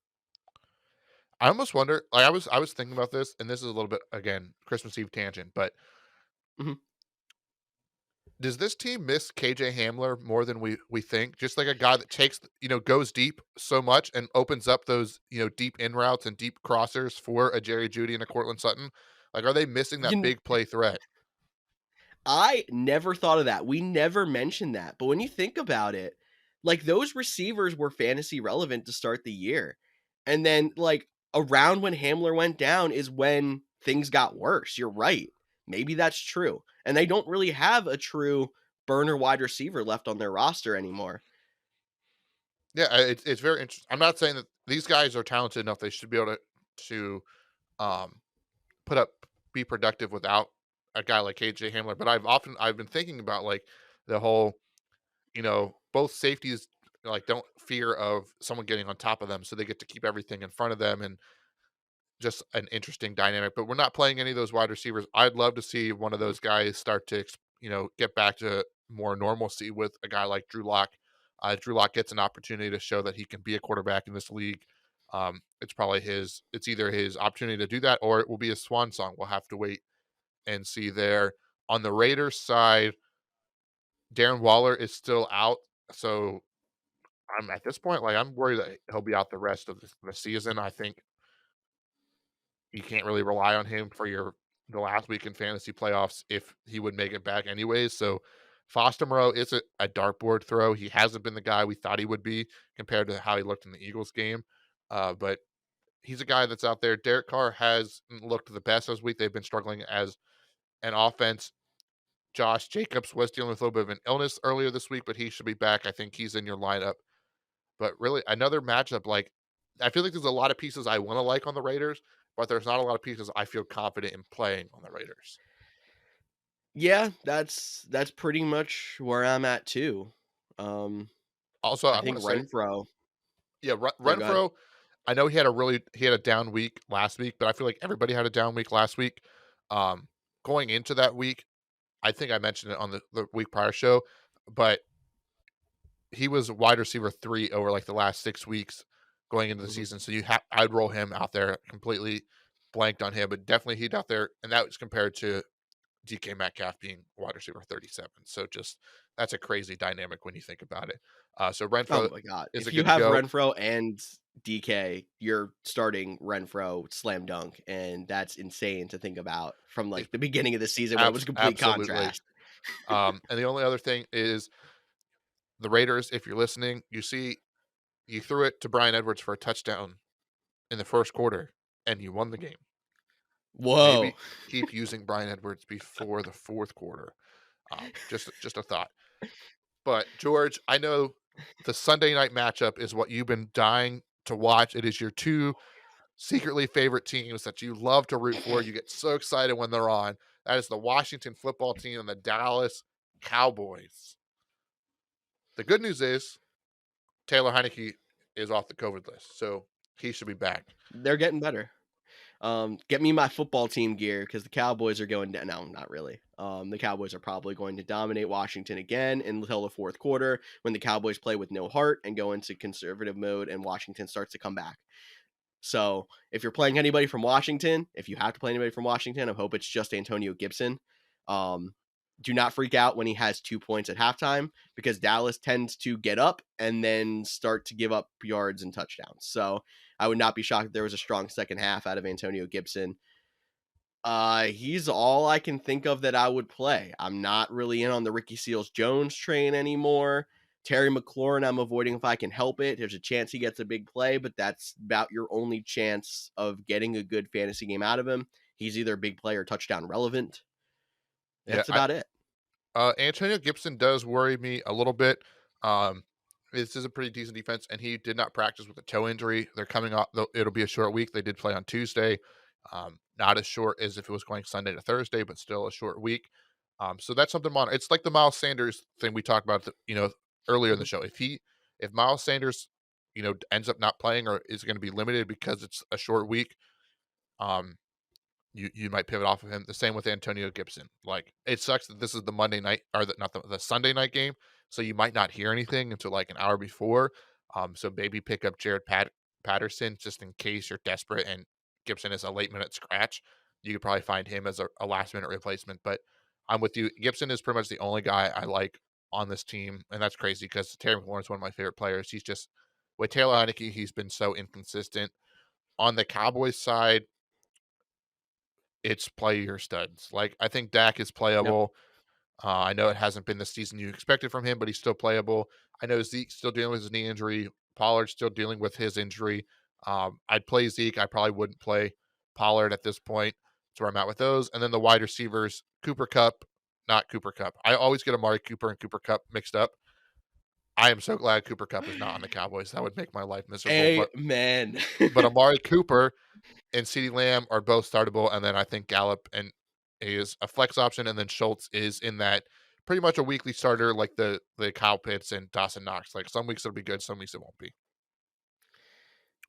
I almost wonder. Like I was thinking about this, and this is a little bit again Christmas Eve tangent, but Mhm. does this team miss KJ Hamler more than we think? Just like a guy that takes, goes deep so much and opens up those, deep in routes and deep crossers for a Jerry Jeudy and a Cortland Sutton. Like, are they missing that You big play threat? I never thought of that. We never mentioned that. But when you think about it, like those receivers were fantasy relevant to start the year. And then like around when Hamler went down is when things got worse. You're right. Maybe that's true. And they don't really have a true burner wide receiver left on their roster anymore. Yeah, it's very interesting. I'm not saying that these guys are talented enough; they should be able to um, put up be productive without a guy like KJ Hamler. But I've been thinking about like the whole both safeties like don't fear of someone getting on top of them, so they get to keep everything in front of them, and just an interesting dynamic. But we're not playing any of those wide receivers. I'd love to see one of those guys start to get back to more normalcy with a guy like Drew Lock. Drew Lock gets an opportunity to show that he can be a quarterback in this league. It's either his opportunity to do that or it will be a swan song. We'll have to wait and see there. On the Raiders side, Darren Waller is still out, so I'm at this point like I'm worried that he'll be out the rest of the season. I think you can't really rely on him for the last week in fantasy playoffs if he would make it back anyways. So Foster Moreau is a dartboard throw. He hasn't been the guy we thought he would be compared to how he looked in the Eagles game. But he's a guy that's out there. Derek Carr has looked the best this week. They've been struggling as an offense. Josh Jacobs was dealing with a little bit of an illness earlier this week, but he should be back. I think he's in your lineup. But really, another matchup like I feel like there's a lot of pieces I want to like on the Raiders, but there's not a lot of pieces I feel confident in playing on the Raiders. Yeah, that's pretty much where I'm at too. Um Also, I I want think to say, Renfro. yeah, Yeah, go ahead. Renfro. I know he had a down week last week, but I feel like everybody had a down week last week. Um, Going into that week, I think I mentioned it on the week prior show, but he was wide receiver 3 over like the last 6 weeks going into the Mhm. season. So I'd roll him out there. Completely blanked on him, but definitely he'd out there, and that was compared to DK Metcalf being wide receiver 37. So just that's a crazy dynamic when you think about it. So Oh Renfro my god. is a If you good to have go. Renfro and DK, you're starting Renfro slam dunk, and that's insane to think about from He's like the beginning of the season where it was a complete absolutely. contrast. And the only other thing is the Raiders. If you're listening, you threw it to Brian Edwards for a touchdown in the first quarter, and you won the game. Whoa. Maybe keep using Brian Edwards before the fourth quarter. Just a thought. But George, I know the Sunday night matchup is what you've been dying to watch. It is your two secretly favorite teams that you love to root for. You get so excited when they're on. That is the Washington football team and the Dallas Cowboys. The good news is Taylor Heineke is off the COVID list, so he should be back. They're getting better. Get me my football team gear because the Cowboys are going down. No, not really. The Cowboys are probably going to dominate Washington again until the fourth quarter when the Cowboys play with no heart and go into conservative mode and Washington starts to come back. So if you're playing anybody from Washington, if you have to play anybody from Washington, I hope it's just Antonio Gibson. Um, do not freak out when he has 2 points at halftime, because Dallas tends to get up and then start to give up yards and touchdowns. So I would not be shocked if there was a strong second half out of Antonio Gibson. He's all I can think of that I would play. I'm not really in on the Ricky Seals-Jones train anymore. Terry McLaurin, I'm avoiding if I can help it. There's a chance he gets a big play, but that's about your only chance of getting a good fantasy game out of him. He's either big play or touchdown relevant. That's about it. Antonio Gibson does worry me a little bit. This is a pretty decent defense, and he did not practice with a toe injury. They're coming off, it'll be a short week. They did play on Tuesday. Not as short as if it was going Sunday to Thursday, but still a short week. So that's something on. It's like the Miles Sanders thing we talked about, earlier in the show. If Miles Sanders, ends up not playing or is going to be limited because it's a short week, you might pivot off of him. The same with Antonio Gibson. Like, it sucks that this is the Monday night or the Sunday night game, so you might not hear anything until like an hour before. So maybe pick up Jared Patterson just in case you're desperate and Gibson is a late minute scratch. You could probably find him as a last minute replacement. But I'm with you. Gibson is pretty much the only guy I like on this team, and that's crazy because Terry McLaurin is one of my favorite players. He's just, with Taylor Heinicke, he's been so inconsistent. On the Cowboys side, it's play your studs. Like, I think Dak is playable. Yep. I know it hasn't been the season you expected from him, but he's still playable. I know Zeke's still dealing with his knee injury. Pollard's still dealing with his injury. I'd play Zeke. I probably wouldn't play Pollard at this point. That's where I'm at with those. And then the wide receivers, Cooper Kupp, not Cooper Kupp. I always get Amari Cooper and Cooper Kupp mixed up. I am so glad Cooper Kupp is not on the Cowboys. That would make my life miserable. Amen. But Amari Cooper and CeeDee Lamb are both startable, and then I think Gallup is a flex option, and then Schultz is in that pretty much a weekly starter, like the Kyle Pitts and Dawson Knox. Like, some weeks it'll be good, some weeks it won't be.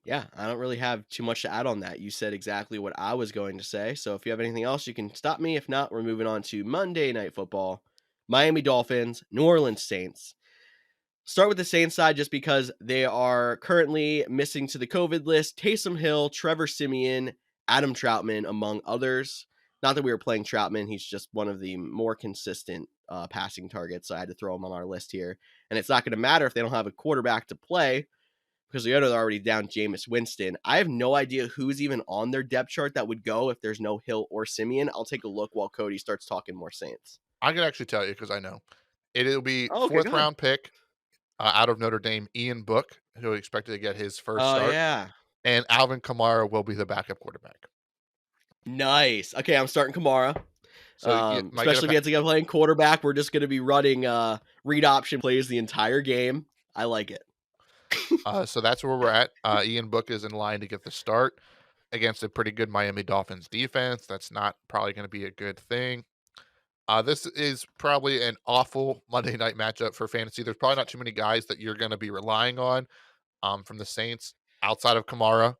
Yeah, I don't really have too much to add on that. You said exactly what I was going to say. So if you have anything else, you can stop me. If not, we're moving on to Monday Night Football. Miami Dolphins, New Orleans Saints. Start with the Saints side just because they are currently missing to the COVID list Taysom Hill, Trevor Siemian, Adam Troutman, among others. Not that we were playing Troutman. He's just one of the more consistent passing targets. So I had to throw him on our list here. And it's not going to matter if they don't have a quarterback to play, because the others are already down Jameis Winston. I have no idea who's even on their depth chart that would go if there's no Hill or Siemian. I'll take a look while Cody starts talking more Saints. I can actually tell you because I know. It'll be okay, fourth round pick out of Notre Dame, Ian Book, who expected to get his first start. Yeah. And Alvin Kamara will be the backup quarterback. Nice. Okay, I'm starting Kamara. So especially if he has to get playing quarterback, we're just going to be running read option plays the entire game. I like it. So that's where we're at. Ian Book is in line to get the start against a pretty good Miami Dolphins defense. That's not probably going to be a good thing. This is probably an awful Monday night matchup for fantasy. There's probably not too many guys that you're going to be relying on from the Saints outside of Kamara.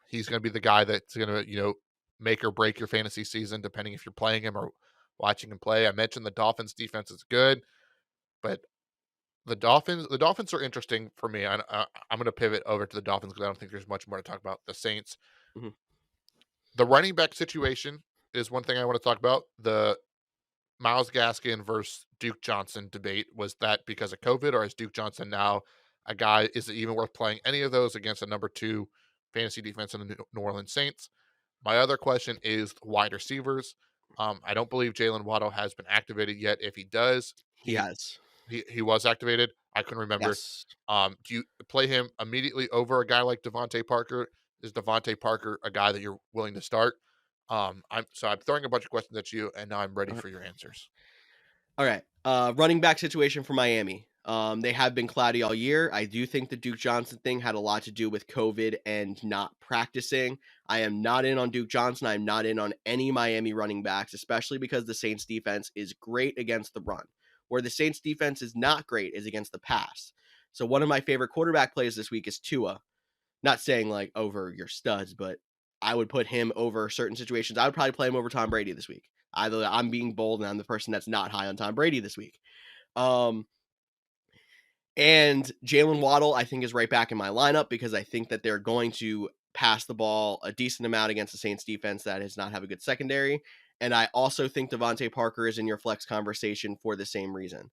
He's going to be the guy that's going to, make or break your fantasy season, depending if you're playing him or watching him play. I mentioned the Dolphins defense is good, but the Dolphins are interesting for me. I'm going to pivot over to the Dolphins because I don't think there's much more to talk about. The Saints, The running back situation is one thing I want to talk about. The Myles Gaskin versus Duke Johnson debate, was that because of COVID, or is Duke Johnson now a guy? Is it even worth playing any of those against a number 2 fantasy defense in the New Orleans Saints? My other question is wide receivers. I don't believe Jalen Waddle has been activated yet. If he does, he has. He was activated. I couldn't remember. Yes. Do you play him immediately over a guy like Devante Parker? Is Devante Parker a guy that you're willing to start? I'm throwing a bunch of questions at you, and now I'm ready for your answers. All right. Running back situation for Miami. They have been cloudy all year. I do think the Duke Johnson thing had a lot to do with COVID and not practicing. I am not in on Duke Johnson. I'm not in on any Miami running backs, especially because the Saints defense is great against the run. Where the Saints defense is not great is against the pass. So one of my favorite quarterback plays this week is Tua. Not saying like over your studs, but I would put him over certain situations. I would probably play him over Tom Brady this week. Either I'm being bold and I'm the person that's not high on Tom Brady this week. And Jalen Waddle, I think, is right back in my lineup because I think that they're going to pass the ball a decent amount against the Saints defense that does not have a good secondary. And I also think Devontae Parker is in your flex conversation for the same reason.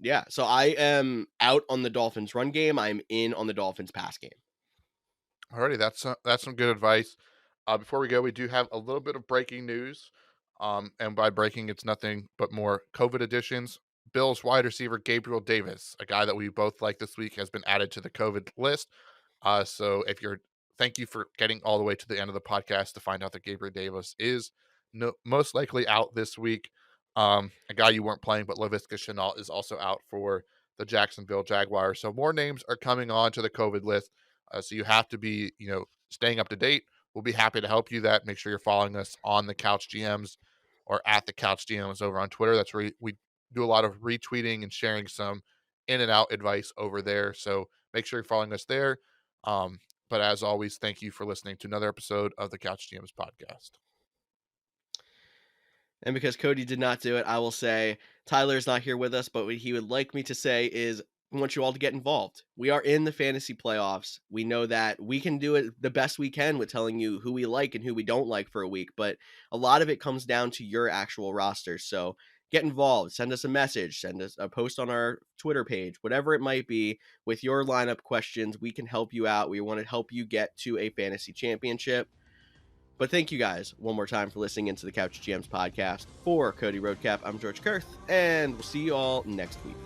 Yeah, so I am out on the Dolphins run game. I'm in on the Dolphins pass game. Alrighty, that's some good advice. Before we go, we do have a little bit of breaking news. And by breaking, it's nothing but more COVID additions. Bills wide receiver Gabriel Davis, a guy that we both like this week, has been added to the COVID list. So thank you for getting all the way to the end of the podcast to find out that Gabriel Davis is most likely out this week. A guy you weren't playing, but Laviska Shenault is also out for the Jacksonville Jaguars. So more names are coming on to the COVID list. So you have to be, staying up to date. We'll be happy to help you that. Make sure you're following us on the Couch GMs or at the Couch GMs over on Twitter. That's where we do a lot of retweeting and sharing some in and out advice over there. So make sure you're following us there. But as always, thank you for listening to another episode of the Couch GMs podcast. And because Cody did not do it, I will say Tyler's not here with us, but what he would like me to say is we want you all to get involved. We are in the fantasy playoffs. We know that we can do it the best we can with telling you who we like and who we don't like for a week, but a lot of it comes down to your actual roster. So get involved. Send us a message. Send us a post on our Twitter page, whatever it might be with your lineup questions. We can help you out. We want to help you get to a fantasy championship. But thank you guys one more time for listening into the Couch GMs podcast. For Cody Roadcap, I'm George Kerth, and we'll see you all next week.